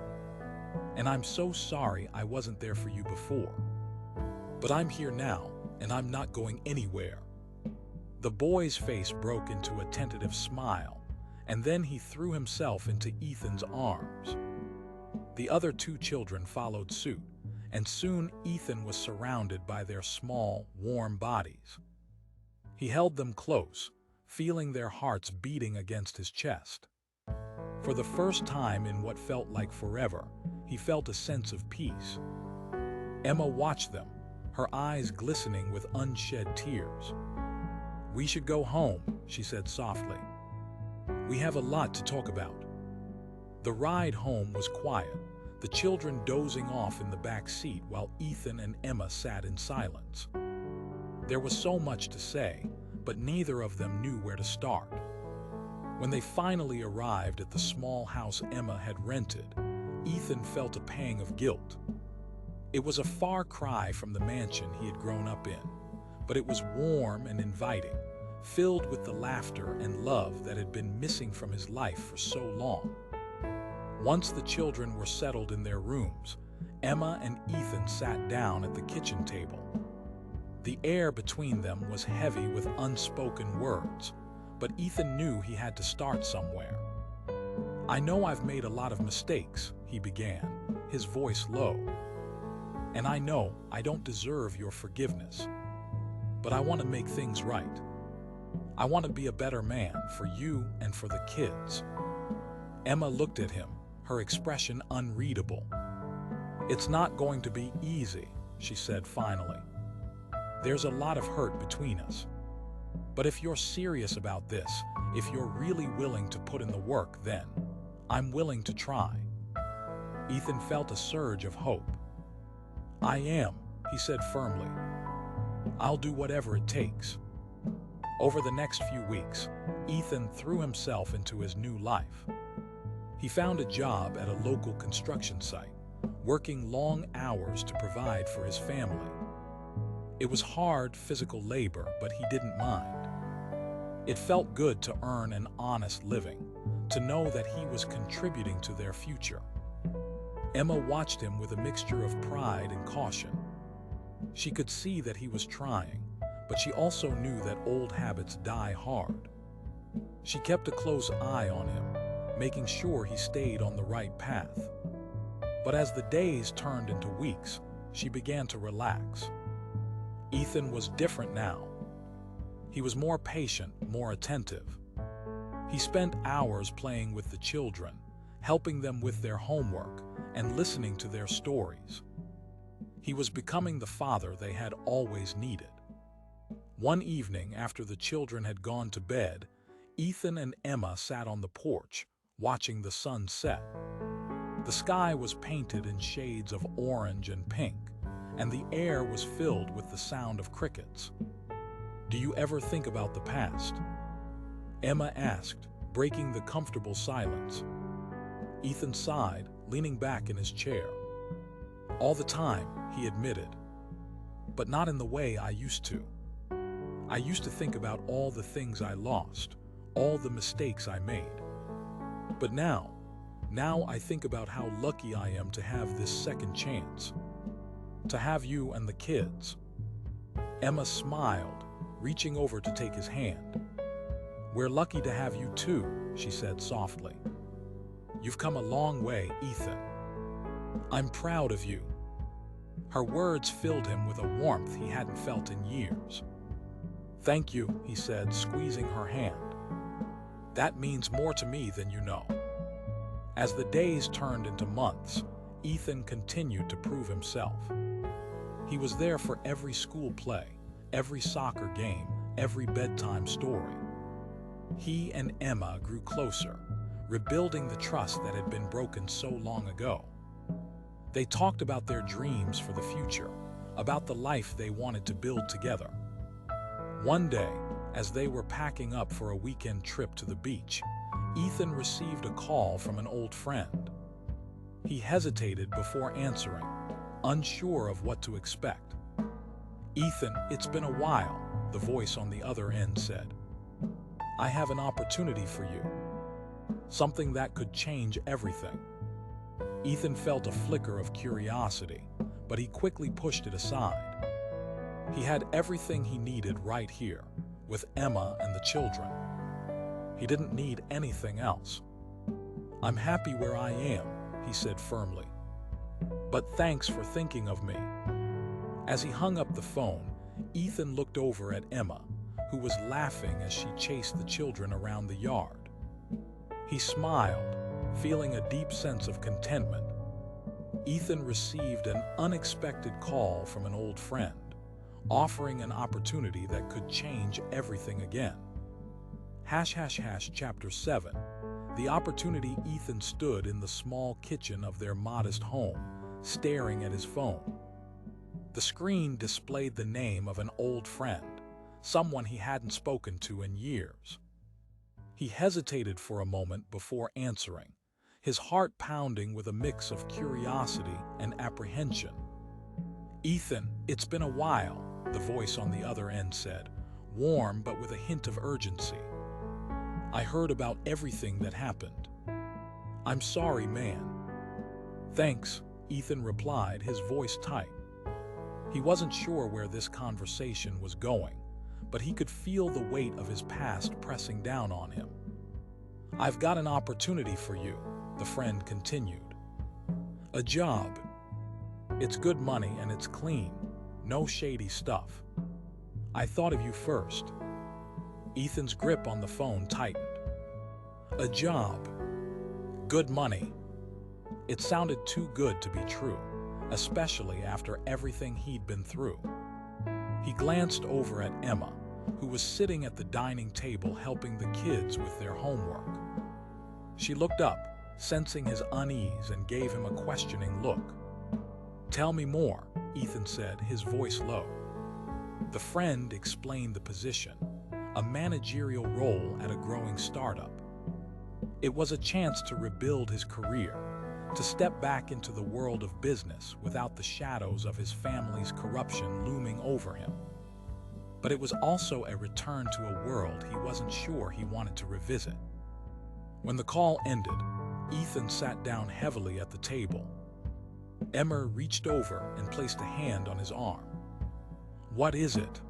And I'm so sorry I wasn't there for you before. But I'm here now, and I'm not going anywhere." The boy's face broke into a tentative smile, and then he threw himself into Ethan's arms. The other 2 children followed suit, and soon Ethan was surrounded by their small, warm bodies. He held them close, feeling their hearts beating against his chest. For the first time in what felt like forever, he felt a sense of peace. Emma watched them, her eyes glistening with unshed tears. "We should go home," she said softly. "We have a lot to talk about." The ride home was quiet, the children dozing off in the back seat while Ethan and Emma sat in silence. There was so much to say, but neither of them knew where to start. When they finally arrived at the small house Emma had rented, Ethan felt a pang of guilt. It was a far cry from the mansion he had grown up in, but it was warm and inviting, filled with the laughter and love that had been missing from his life for so long. Once the children were settled in their rooms, Emma and Ethan sat down at the kitchen table. The air between them was heavy with unspoken words, but Ethan knew he had to start somewhere. "I know I've made a lot of mistakes," he began, his voice low. "And I know I don't deserve your forgiveness. But I want to make things right. I want to be a better man for you and for the kids." Emma looked at him, her expression unreadable. "It's not going to be easy," she said finally. "There's a lot of hurt between us. But if you're serious about this, if you're really willing to put in the work, then I'm willing to try." Ethan felt a surge of hope. "I am," he said firmly. "I'll do whatever it takes." Over the next few weeks, Ethan threw himself into his new life. He found a job at a local construction site, working long hours to provide for his family. It was hard physical labor, but he didn't mind. It felt good to earn an honest living, to know that he was contributing to their future. Emma watched him with a mixture of pride and caution. She could see that he was trying, but she also knew that old habits die hard. She kept a close eye on him, making sure he stayed on the right path. But as the days turned into weeks, she began to relax. Ethan was different now. He was more patient, more attentive. He spent hours playing with the children, helping them with their homework, and listening to their stories. He was becoming the father they had always needed. One evening, after the children had gone to bed, Ethan and Emma sat on the porch, watching the sun set. The sky was painted in shades of orange and pink, and the air was filled with the sound of crickets. "Do you ever think about the past?" Emma asked, breaking the comfortable silence. Ethan sighed, leaning back in his chair. "All the time," he admitted. "But not in the way I used to. I used to think about all the things I lost, all the mistakes I made. But now I think about how lucky I am to have this second chance. To have you and the kids." Emma smiled, reaching over to take his hand. "We're lucky to have you too," she said softly. "You've come a long way, Ethan. I'm proud of you." Her words filled him with a warmth he hadn't felt in years. "Thank you," he said, squeezing her hand. "That means more to me than you know." As the days turned into months, Ethan continued to prove himself. He was there for every school play, every soccer game, every bedtime story. He and Emma grew closer, rebuilding the trust that had been broken so long ago. They talked about their dreams for the future, about the life they wanted to build together. One day, as they were packing up for a weekend trip to the beach, Ethan received a call from an old friend. He hesitated before answering, unsure of what to expect. "Ethan, it's been a while," the voice on the other end said. "I have an opportunity for you. Something that could change everything." Ethan felt a flicker of curiosity, but he quickly pushed it aside. He had everything he needed right here, with Emma and the children. He didn't need anything else. "I'm happy where I am," he said firmly. "But thanks for thinking of me." As he hung up the phone, Ethan looked over at Emma, who was laughing as she chased the children around the yard. He smiled, feeling a deep sense of contentment. Ethan received an unexpected call from an old friend, offering an opportunity that could change everything again. Chapter 7. The opportunity. Ethan stood in the small kitchen of their modest home, staring at his phone. The screen displayed the name of an old friend, someone he hadn't spoken to in years. He hesitated for a moment before answering, his heart pounding with a mix of curiosity and apprehension. "Ethan, it's been a while," the voice on the other end said, warm but with a hint of urgency. "I heard about everything that happened. I'm sorry, man." "Thanks," Ethan replied, his voice tight. He wasn't sure where this conversation was going, but he could feel the weight of his past pressing down on him. "I've got an opportunity for you," the friend continued. "A job. It's good money and it's clean, no shady stuff. I thought of you first." Ethan's grip on the phone tightened. A job. Good money. It sounded too good to be true, especially after everything he'd been through. He glanced over at Emma, who was sitting at the dining table helping the kids with their homework. She looked up, sensing his unease, and gave him a questioning look. "Tell me more," Ethan said, his voice low. The friend explained the position, a managerial role at a growing startup. It was a chance to rebuild his career, to step back into the world of business without the shadows of his family's corruption looming over him. But it was also a return to a world he wasn't sure he wanted to revisit. When the call ended, Ethan sat down heavily at the table. Emma reached over and placed a hand on his arm. "What is it?"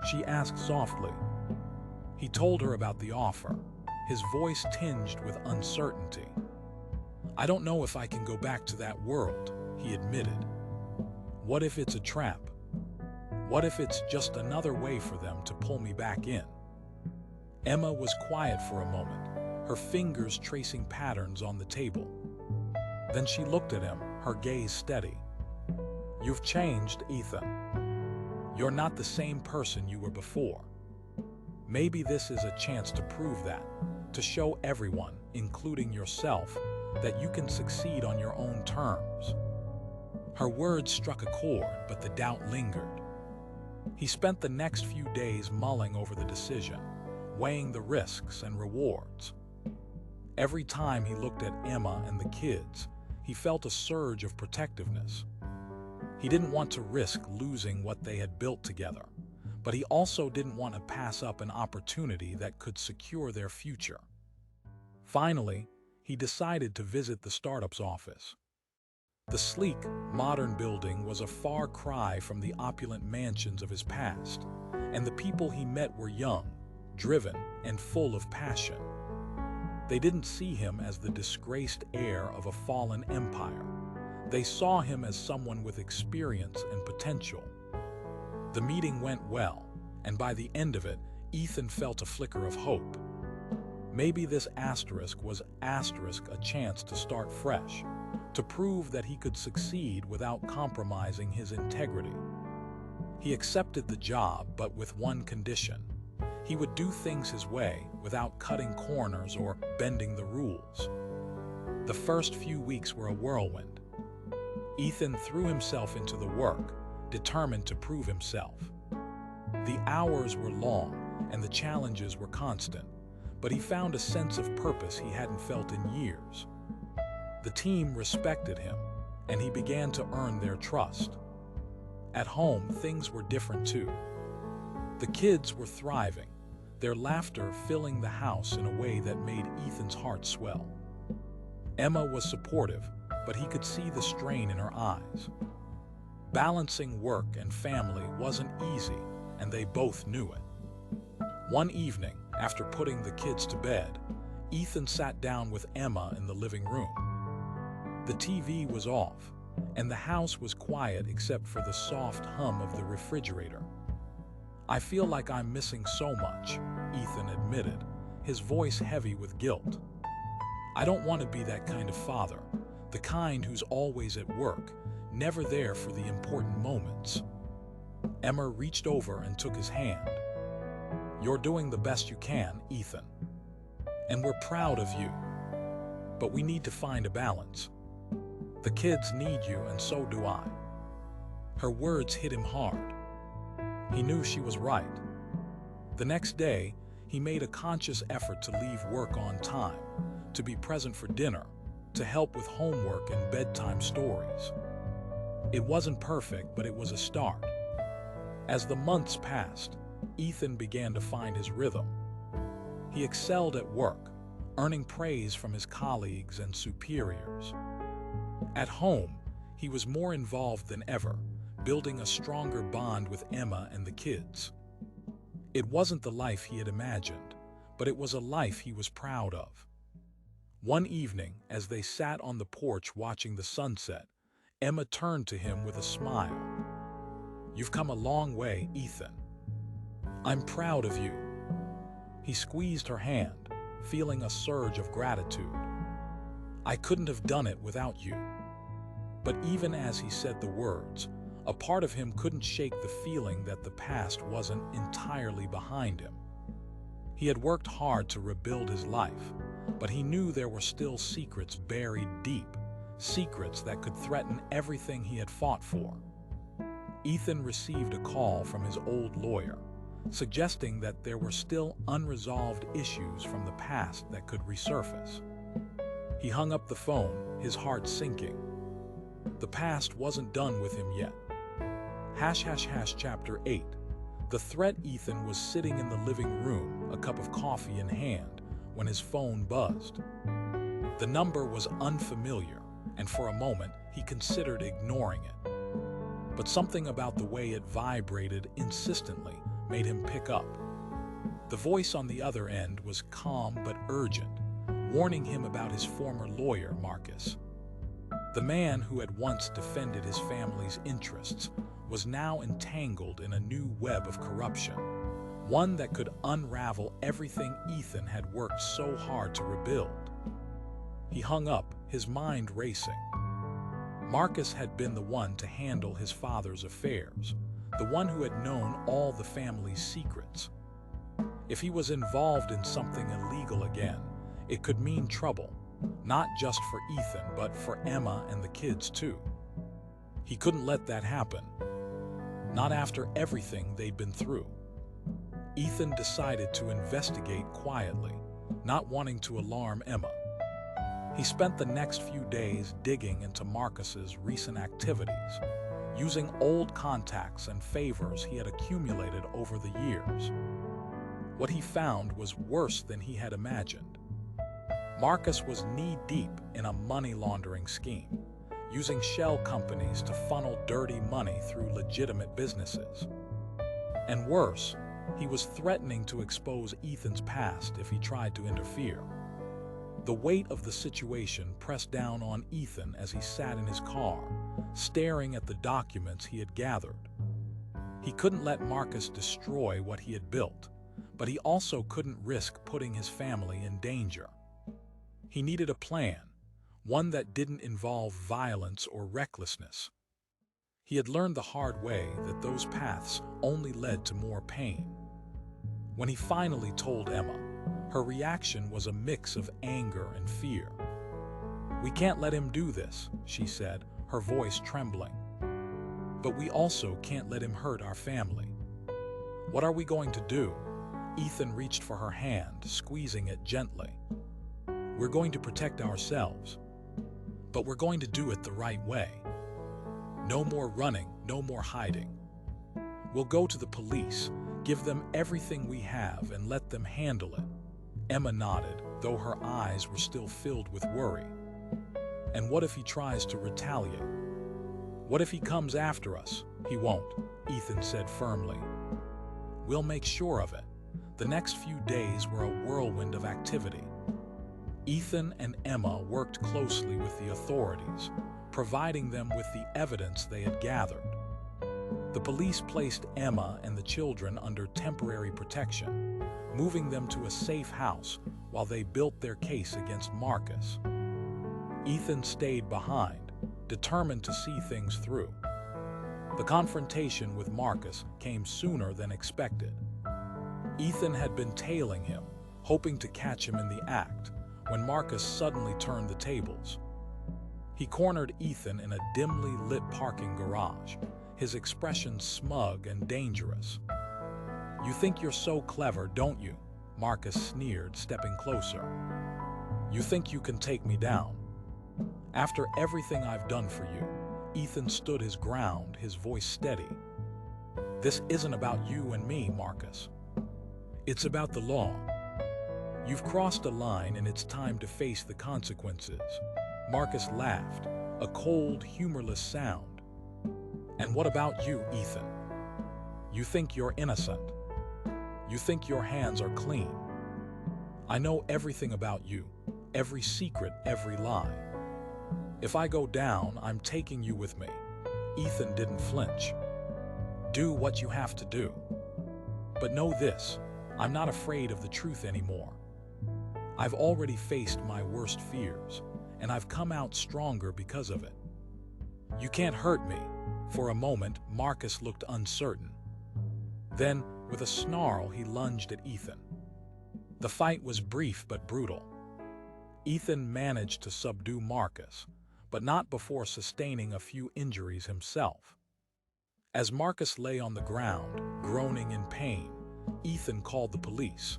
she asked softly. He told her about the offer, his voice tinged with uncertainty. "I don't know if I can go back to that world," he admitted. "What if it's a trap? What if it's just another way for them to pull me back in?" Emma was quiet for a moment, her fingers tracing patterns on the table. Then she looked at him, her gaze steady. "You've changed, Ethan. You're not the same person you were before. Maybe this is a chance to prove that, to show everyone including yourself, that you can succeed on your own terms." Her words struck a chord, but the doubt lingered. He spent the next few days mulling over the decision, weighing the risks and rewards. Every time he looked at Emma and the kids, he felt a surge of protectiveness. He didn't want to risk losing what they had built together, but he also didn't want to pass up an opportunity that could secure their future. Finally, he decided to visit the startup's office. The sleek, modern building was a far cry from the opulent mansions of his past, and the people he met were young, driven, and full of passion. They didn't see him as the disgraced heir of a fallen empire. They saw him as someone with experience and potential. The meeting went well, and by the end of it, Ethan felt a flicker of hope. Maybe this asterisk was a chance to start fresh, to prove that he could succeed without compromising his integrity. He accepted the job, but with one condition. He would do things his way, without cutting corners or bending the rules. The first few weeks were a whirlwind. Ethan threw himself into the work, determined to prove himself. The hours were long, and the challenges were constant, but he found a sense of purpose he hadn't felt in years. The team respected him, and he began to earn their trust. At home, things were different too. The kids were thriving, their laughter filling the house in a way that made Ethan's heart swell. Emma was supportive, but he could see the strain in her eyes. Balancing work and family wasn't easy, and they both knew it. One evening, after putting the kids to bed, Ethan sat down with Emma in the living room. The TV was off, and the house was quiet except for the soft hum of the refrigerator. "I feel like I'm missing so much," Ethan admitted, his voice heavy with guilt. "I don't want to be that kind of father, the kind who's always at work, never there for the important moments." Emma reached over and took his hand. "You're doing the best you can, Ethan. And we're proud of you. But we need to find a balance. The kids need you, and so do I." Her words hit him hard. He knew she was right. The next day, he made a conscious effort to leave work on time, to be present for dinner, to help with homework and bedtime stories. It wasn't perfect, but it was a start. As the months passed, Ethan began to find his rhythm. He excelled at work, earning praise from his colleagues and superiors. At home, he was more involved than ever, building a stronger bond with Emma and the kids. It wasn't the life he had imagined, but it was a life he was proud of. One evening, as they sat on the porch watching the sunset, Emma turned to him with a smile. "You've come a long way, Ethan. I'm proud of you." He squeezed her hand, feeling a surge of gratitude. "I couldn't have done it without you." But even as he said the words, a part of him couldn't shake the feeling that the past wasn't entirely behind him. He had worked hard to rebuild his life, but he knew there were still secrets buried deep, secrets that could threaten everything he had fought for. Ethan received a call from his old lawyer, suggesting that there were still unresolved issues from the past that could resurface. He hung up the phone, his heart sinking. The past wasn't done with him yet. Chapter 8. The threat. Ethan was sitting in the living room, a cup of coffee in hand, when his phone buzzed. The number was unfamiliar, and for a moment he considered ignoring it. But something about the way it vibrated insistently made him pick up. The voice on the other end was calm but urgent, warning him about his former lawyer, Marcus. The man who had once defended his family's interests was now entangled in a new web of corruption, one that could unravel everything Ethan had worked so hard to rebuild. He hung up, his mind racing. Marcus had been the one to handle his father's affairs, the one who had known all the family's secrets. If he was involved in something illegal again, It could mean trouble, not just for Ethan, but for Emma and the kids too. He couldn't let that happen, not after everything they'd been through. Ethan decided to investigate quietly, not wanting to alarm Emma. He spent the next few days digging into Marcus's recent activities, using old contacts and favors he had accumulated over the years. What he found was worse than he had imagined. Marcus was knee-deep in a money laundering scheme, using shell companies to funnel dirty money through legitimate businesses. And worse, he was threatening to expose Ethan's past if he tried to interfere. The weight of the situation pressed down on Ethan as he sat in his car, staring at the documents he had gathered. He couldn't let Marcus destroy what he had built, but he also couldn't risk putting his family in danger. He needed a plan, one that didn't involve violence or recklessness. He had learned the hard way that those paths only led to more pain. When he finally told Emma, her reaction was a mix of anger and fear. "We can't let him do this," she said, her voice trembling. "But we also can't let him hurt our family." "What are we going to do?" Ethan reached for her hand, squeezing it gently. "We're going to protect ourselves, but we're going to do it the right way. No more running, no more hiding. We'll go to the police, give them everything we have, and let them handle it." Emma nodded, though her eyes were still filled with worry. "And what if he tries to retaliate? What if he comes after us?" "He won't," Ethan said firmly. "We'll make sure of it." The next few days were a whirlwind of activity. Ethan and Emma worked closely with the authorities, providing them with the evidence they had gathered. The police placed Emma and the children under temporary protection, moving them to a safe house while they built their case against Marcus. Ethan stayed behind, determined to see things through. The confrontation with Marcus came sooner than expected. Ethan had been tailing him, hoping to catch him in the act, when Marcus suddenly turned the tables. He cornered Ethan in a dimly lit parking garage, his expression smug and dangerous. "You think you're so clever, don't you?" Marcus sneered, stepping closer. "You think you can take me down? After everything I've done for you?" Ethan stood his ground, his voice steady. "This isn't about you and me, Marcus. It's about the law. You've crossed a line and it's time to face the consequences." Marcus laughed, a cold, humorless sound. "And what about you, Ethan? You think you're innocent? You think your hands are clean? I know everything about you, every secret, every lie. If I go down, I'm taking you with me." Ethan didn't flinch. "Do what you have to do. But know this, I'm not afraid of the truth anymore. I've already faced my worst fears, and I've come out stronger because of it. You can't hurt me." For a moment, Marcus looked uncertain. Then, with a snarl, he lunged at Ethan. The fight was brief but brutal. Ethan managed to subdue Marcus, but not before sustaining a few injuries himself. As Marcus lay on the ground, groaning in pain, Ethan called the police.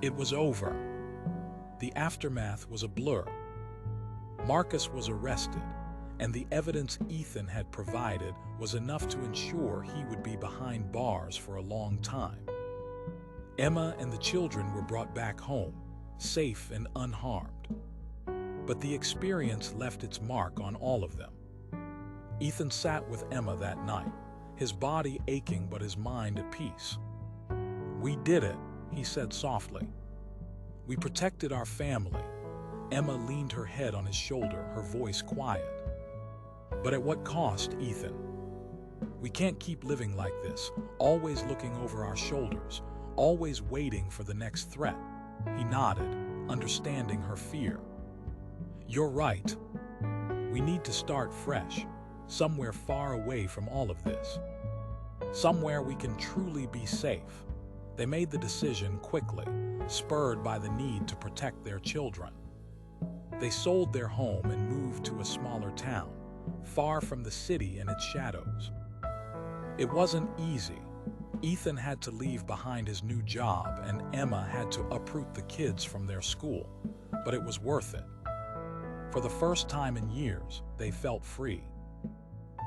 It was over. The aftermath was a blur. Marcus was arrested, and the evidence Ethan had provided was enough to ensure he would be behind bars for a long time. Emma and the children were brought back home, safe and unharmed. But the experience left its mark on all of them. Ethan sat with Emma that night, his body aching but his mind at peace. "We did it," he said softly. "We protected our family." Emma leaned her head on his shoulder, her voice quiet. "But at what cost, Ethan? We can't keep living like this, always looking over our shoulders, always waiting for the next threat." He nodded, understanding her fear. "You're right. We need to start fresh, somewhere far away from all of this. Somewhere we can truly be safe." They made the decision quickly, spurred by the need to protect their children. They sold their home and moved to a smaller town, far from the city and its shadows. It wasn't easy. Ethan had to leave behind his new job, and Emma had to uproot the kids from their school, but it was worth it. For the first time in years, they felt free.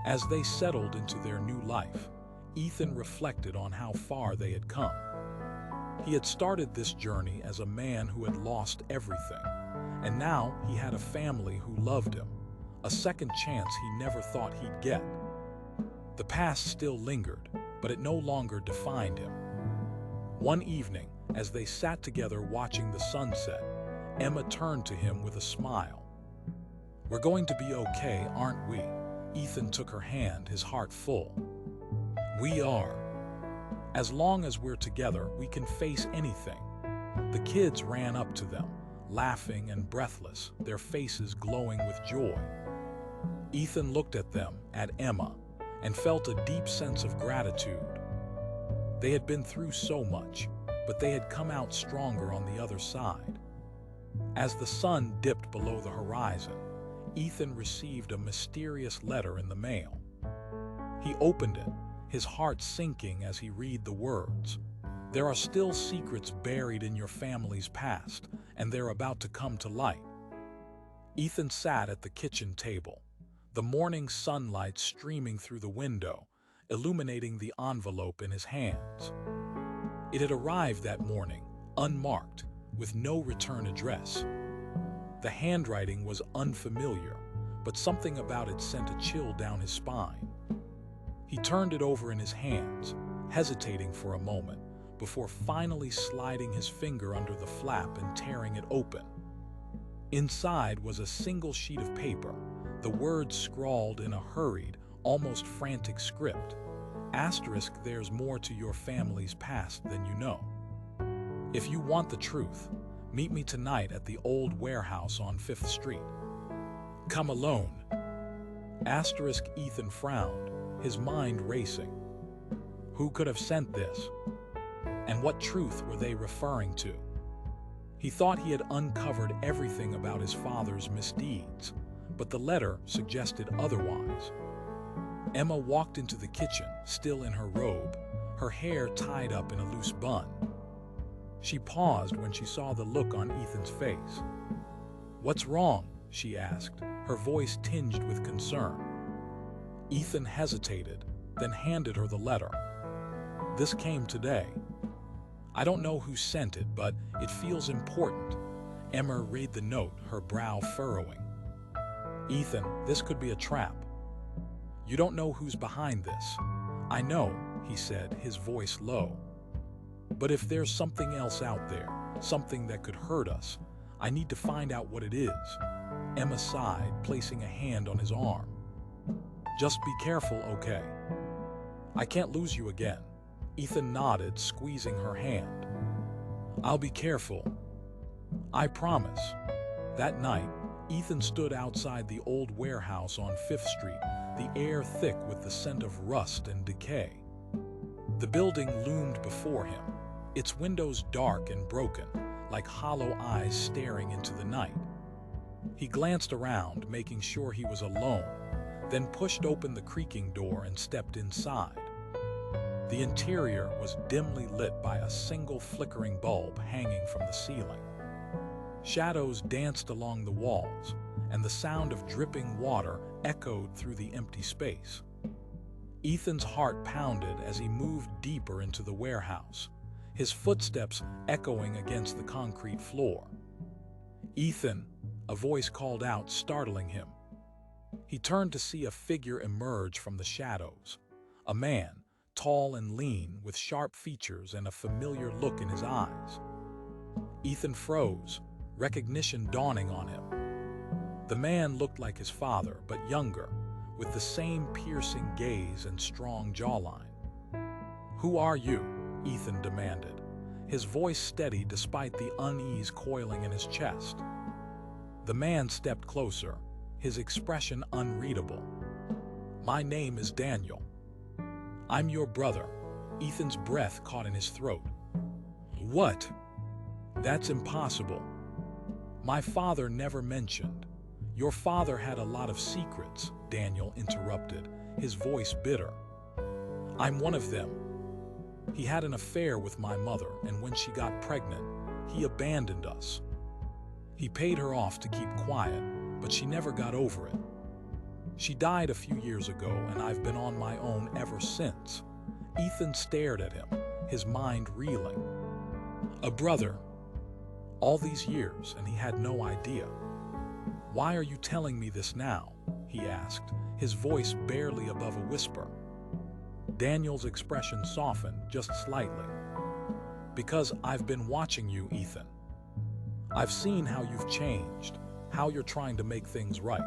As they settled into their new life, Ethan reflected on how far they had come. He had started this journey as a man who had lost everything, and now he had a family who loved him, a second chance he never thought he'd get. The past still lingered, but it no longer defined him. One evening, as they sat together watching the sunset, Emma turned to him with a smile. "We're going to be okay, aren't we?" Ethan took her hand, his heart full. "We are. As long as we're together, we can face anything." The kids ran up to them, laughing and breathless, their faces glowing with joy. Ethan looked at them, at Emma, and felt a deep sense of gratitude. They had been through so much, but they had come out stronger on the other side. As the sun dipped below the horizon, Ethan received a mysterious letter in the mail. He opened it, his heart sinking as he read the words. "There are still secrets buried in your family's past, and they're about to come to light." Ethan sat at the kitchen table, the morning sunlight streaming through the window, illuminating the envelope in his hands. It had arrived that morning, unmarked, with no return address. The handwriting was unfamiliar, but something about it sent a chill down his spine. He turned it over in his hands, hesitating for a moment, before finally sliding his finger under the flap and tearing it open. Inside was a single sheet of paper, the words scrawled in a hurried, almost frantic script. Asterisk, "There's more to your family's past than you know. If you want the truth, meet me tonight at the old warehouse on 5th Street. Come alone." Asterisk. Ethan frowned, his mind racing. Who could have sent this? And what truth were they referring to? He thought he had uncovered everything about his father's misdeeds, but the letter suggested otherwise. Emma walked into the kitchen, still in her robe, her hair tied up in a loose bun. She paused when she saw the look on Ethan's face. "What's wrong?" she asked, her voice tinged with concern. Ethan hesitated, then handed her the letter. "This came today. I don't know who sent it, but it feels important." Emma read the note, her brow furrowing. "Ethan, this could be a trap. You don't know who's behind this." "I know," he said, his voice low. "But if there's something else out there, something that could hurt us, I need to find out what it is." Emma sighed, placing a hand on his arm. "Just be careful, okay? I can't lose you again." Ethan nodded, squeezing her hand. "I'll be careful. I promise." That night, Ethan stood outside the old warehouse on 5th Street, the air thick with the scent of rust and decay. The building loomed before him, its windows dark and broken, like hollow eyes staring into the night. He glanced around, making sure he was alone, then pushed open the creaking door and stepped inside. The interior was dimly lit by a single flickering bulb hanging from the ceiling. Shadows danced along the walls, and the sound of dripping water echoed through the empty space. Ethan's heart pounded as he moved deeper into the warehouse, his footsteps echoing against the concrete floor. "Ethan," a voice called out, startling him. He turned to see a figure emerge from the shadows, a man, tall and lean, with sharp features and a familiar look in his eyes. Ethan froze, recognition dawning on him. The man looked like his father, but younger, with the same piercing gaze and strong jawline. "Who are you?" Ethan demanded, his voice steady despite the unease coiling in his chest. The man stepped closer, his expression unreadable. "My name is Daniel. I'm your brother." Ethan's breath caught in his throat. What? That's impossible. My father never mentioned. Your father had a lot of secrets, Daniel interrupted, his voice bitter. I'm one of them. He had an affair with my mother, and when she got pregnant, he abandoned us. He paid her off to keep quiet, but she never got over it. She died a few years ago, and I've been on my own ever since. Ethan stared at him, his mind reeling. A brother. All these years, and he had no idea. Why are you telling me this now? He asked, his voice barely above a whisper. Daniel's expression softened just slightly. Because I've been watching you, Ethan. I've seen how you've changed, how you're trying to make things right.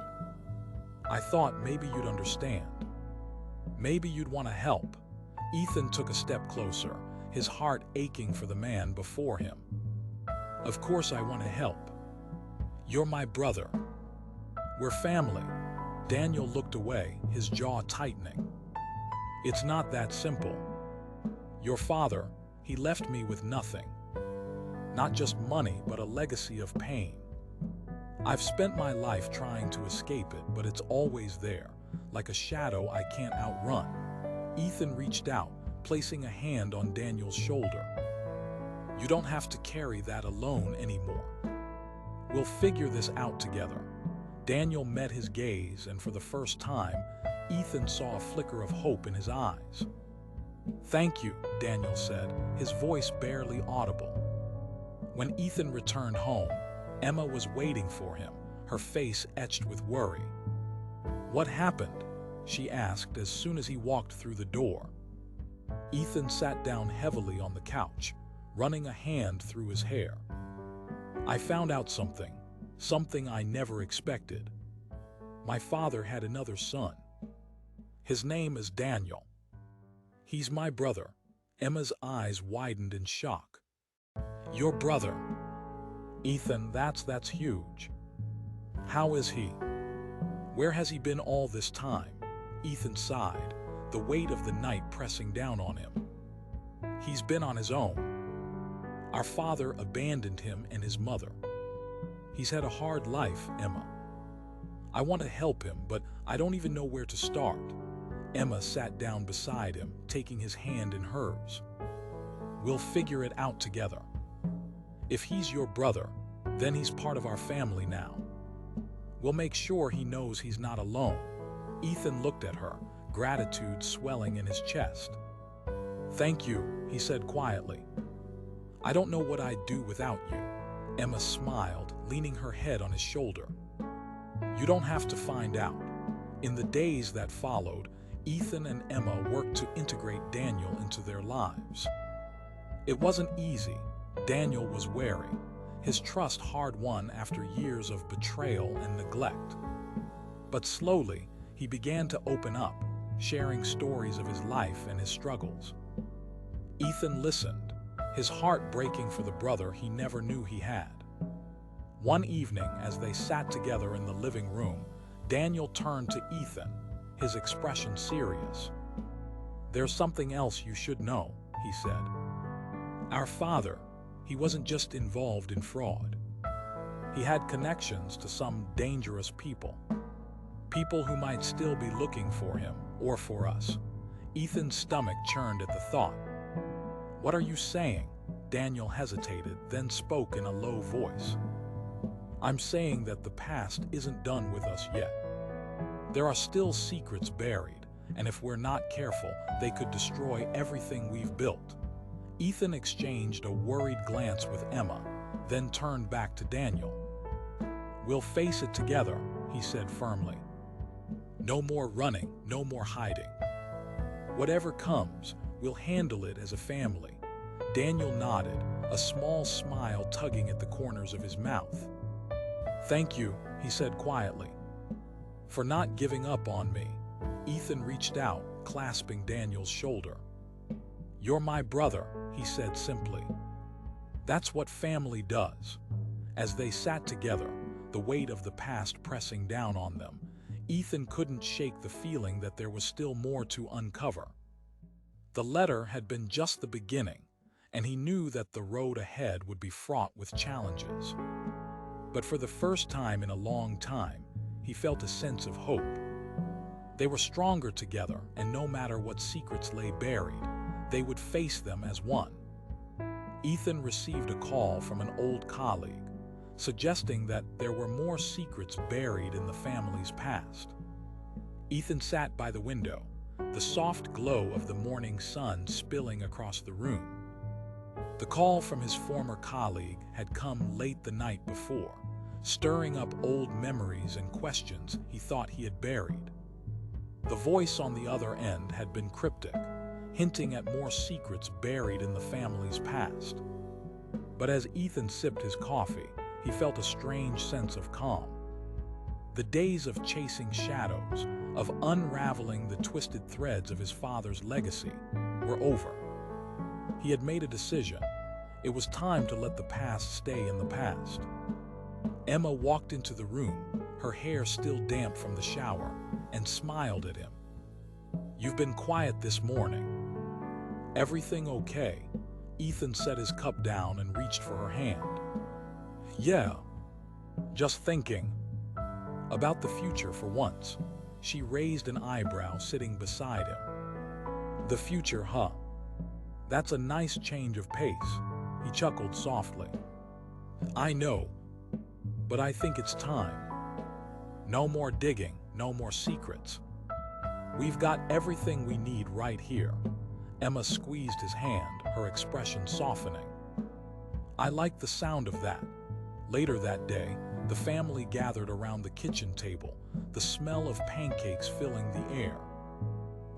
I thought maybe you'd understand. Maybe you'd want to help. Ethan took a step closer, his heart aching for the man before him. Of course I want to help. You're my brother. We're family. Daniel looked away, his jaw tightening. It's not that simple. Your father, he left me with nothing. Not just money, but a legacy of pain. I've spent my life trying to escape it, but it's always there, like a shadow I can't outrun. Ethan reached out, placing a hand on Daniel's shoulder. You don't have to carry that alone anymore. We'll figure this out together. Daniel met his gaze, and for the first time, Ethan saw a flicker of hope in his eyes. Thank you, Daniel said, his voice barely audible. When Ethan returned home, Emma was waiting for him, her face etched with worry. What happened? She asked as soon as he walked through the door. Ethan sat down heavily on the couch, running a hand through his hair. I found out something I never expected. My father had another son. His name is Daniel. He's my brother. Emma's eyes widened in shock. Your brother? Ethan, that's huge. How is he? Where has he been all this time? Ethan sighed, the weight of the night pressing down on him. He's been on his own. Our father abandoned him and his mother. He's had a hard life, Emma. I want to help him, but I don't even know where to start. Emma sat down beside him, taking his hand in hers. We'll figure it out together. If he's your brother, then he's part of our family now. We'll make sure he knows he's not alone. Ethan looked at her, gratitude swelling in his chest. Thank you, he said quietly. I don't know what I'd do without you. Emma smiled, leaning her head on his shoulder. You don't have to find out. In the days that followed, Ethan and Emma worked to integrate Daniel into their lives. It wasn't easy. Daniel was wary, his trust hard-won after years of betrayal and neglect. But slowly, he began to open up, sharing stories of his life and his struggles. Ethan listened, his heart breaking for the brother he never knew he had. One evening, as they sat together in the living room, Daniel turned to Ethan, his expression serious. There's something else you should know, he said. Our father, he wasn't just involved in fraud. He had connections to some dangerous people. People who might still be looking for him, or for us. Ethan's stomach churned at the thought. What are you saying? Daniel hesitated, then spoke in a low voice. I'm saying that the past isn't done with us yet. There are still secrets buried, and if we're not careful, they could destroy everything we've built. Ethan exchanged a worried glance with Emma, then turned back to Daniel. We'll face it together, he said firmly. No more running, no more hiding. Whatever comes, we'll handle it as a family. Daniel nodded, a small smile tugging at the corners of his mouth. Thank you, he said quietly, for not giving up on me. Ethan reached out, clasping Daniel's shoulder. You're my brother, he said simply. That's what family does. As they sat together, the weight of the past pressing down on them, Ethan couldn't shake the feeling that there was still more to uncover. The letter had been just the beginning, and he knew that the road ahead would be fraught with challenges. But for the first time in a long time, he felt a sense of hope. They were stronger together, and no matter what secrets lay buried, they would face them as one. Ethan received a call from an old colleague, suggesting that there were more secrets buried in the family's past. Ethan sat by the window, the soft glow of the morning sun spilling across the room. The call from his former colleague had come late the night before, stirring up old memories and questions he thought he had buried. The voice on the other end had been cryptic, hinting at more secrets buried in the family's past. But as Ethan sipped his coffee, he felt a strange sense of calm. The days of chasing shadows, of unraveling the twisted threads of his father's legacy, were over. He had made a decision. It was time to let the past stay in the past. Emma walked into the room, her hair still damp from the shower, and smiled at him. "You've been quiet this morning." "Everything okay?" Ethan set his cup down and reached for her hand. "Yeah, just thinking about the future for once." She raised an eyebrow sitting beside him. "The future, huh? That's a nice change of pace." He chuckled softly. "I know, but I think it's time. No more digging, no more secrets. We've got everything we need right here." Emma squeezed his hand, her expression softening. "I like the sound of that." Later that day, the family gathered around the kitchen table, the smell of pancakes filling the air.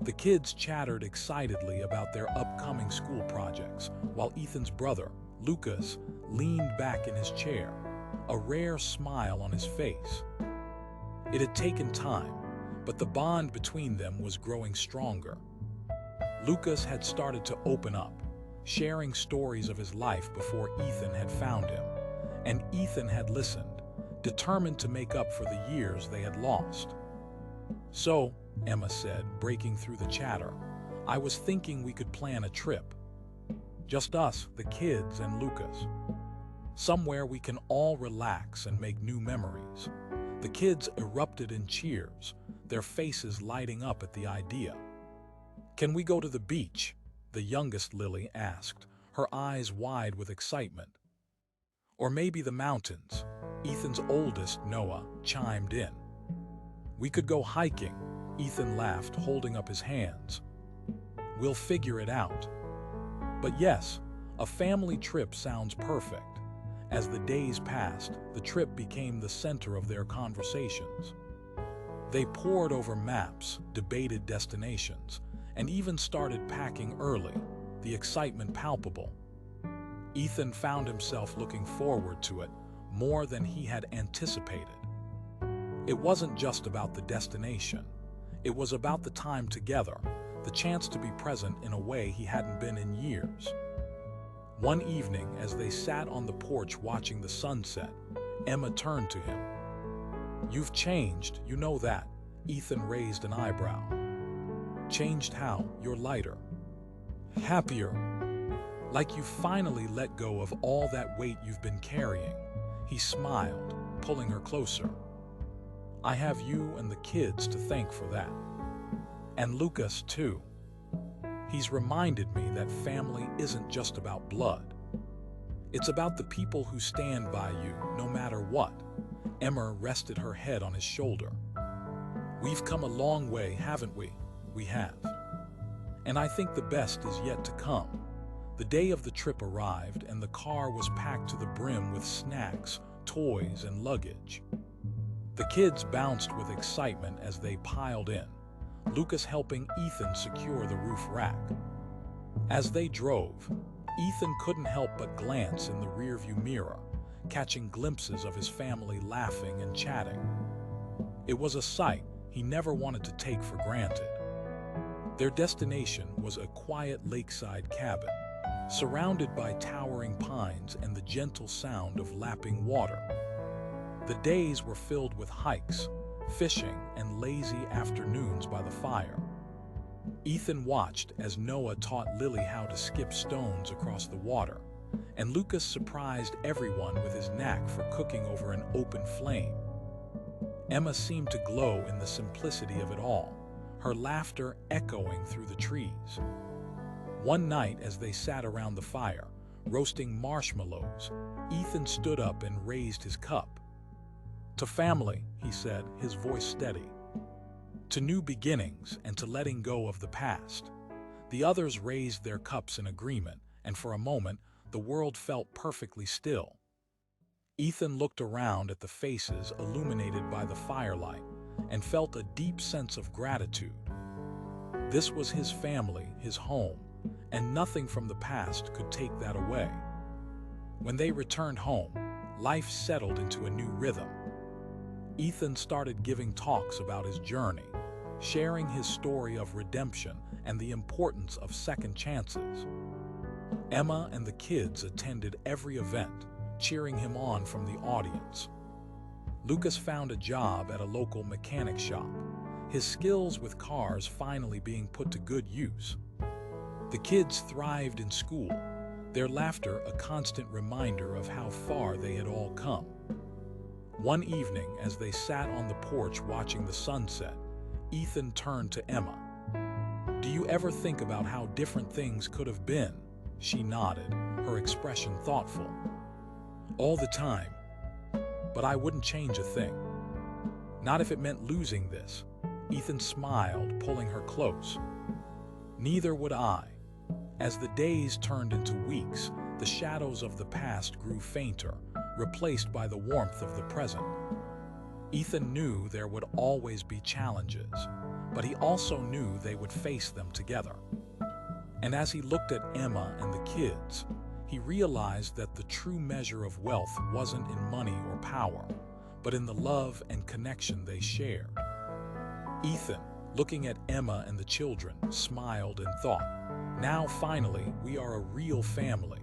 The kids chattered excitedly about their upcoming school projects, while Ethan's brother, Lucas, leaned back in his chair, a rare smile on his face. It had taken time, but the bond between them was growing stronger. Lucas had started to open up, sharing stories of his life before Ethan had found him, and Ethan had listened, determined to make up for the years they had lost. "So," Emma said, breaking through the chatter, "I was thinking we could plan a trip. Just us, the kids, and Lucas. Somewhere we can all relax and make new memories." The kids erupted in cheers, their faces lighting up at the idea. "Can we go to the beach?" the youngest Lily asked, her eyes wide with excitement. "Or maybe the mountains," Ethan's oldest, Noah, chimed in. "We could go hiking," Ethan laughed, holding up his hands. "We'll figure it out." But yes, a family trip sounds perfect. As the days passed, the trip became the center of their conversations. They pored over maps, debated destinations, and even started packing early, the excitement palpable. Ethan found himself looking forward to it more than he had anticipated. It wasn't just about the destination. It was about the time together, the chance to be present in a way he hadn't been in years. One evening, as they sat on the porch watching the sunset, Emma turned to him. "You've changed, you know that." Ethan raised an eyebrow. "Changed how? You're lighter. Happier. Like you finally let go of all that weight you've been carrying." He smiled, pulling her closer. "I have you and the kids to thank for that. And Lucas, too. He's reminded me that family isn't just about blood. It's about the people who stand by you no matter what." Emma rested her head on his shoulder. "We've come a long way, haven't we?" "We have. And I think the best is yet to come." The day of the trip arrived, and the car was packed to the brim with snacks, toys, and luggage. The kids bounced with excitement as they piled in, Lucas helping Ethan secure the roof rack. As they drove, Ethan couldn't help but glance in the rearview mirror, catching glimpses of his family laughing and chatting. It was a sight he never wanted to take for granted. Their destination was a quiet lakeside cabin, surrounded by towering pines and the gentle sound of lapping water. The days were filled with hikes, fishing, and lazy afternoons by the fire. Ethan watched as Noah taught Lily how to skip stones across the water, and Lucas surprised everyone with his knack for cooking over an open flame. Emma seemed to glow in the simplicity of it all, her laughter echoing through the trees. One night, as they sat around the fire, roasting marshmallows, Ethan stood up and raised his cup. "To family," he said, his voice steady. "To new beginnings and to letting go of the past." The others raised their cups in agreement, and for a moment, the world felt perfectly still. Ethan looked around at the faces illuminated by the firelight and felt a deep sense of gratitude. This was his family, his home, and nothing from the past could take that away. When they returned home, life settled into a new rhythm. Ethan started giving talks about his journey, sharing his story of redemption and the importance of second chances. Emma and the kids attended every event, cheering him on from the audience. Lucas found a job at a local mechanic shop, his skills with cars finally being put to good use. The kids thrived in school, their laughter a constant reminder of how far they had all come. One evening, as they sat on the porch watching the sunset, Ethan turned to Emma. "Do you ever think about how different things could have been?" She nodded, her expression thoughtful. "All the time. But I wouldn't change a thing. Not if it meant losing this." Ethan smiled, pulling her close. "Neither would I." As the days turned into weeks, the shadows of the past grew fainter, replaced by the warmth of the present. Ethan knew there would always be challenges, but he also knew they would face them together. And as he looked at Emma and the kids, he realized that the true measure of wealth wasn't in money or power, but in the love and connection they shared. Ethan, looking at Emma and the children, smiled and thought, "Now finally we are a real family."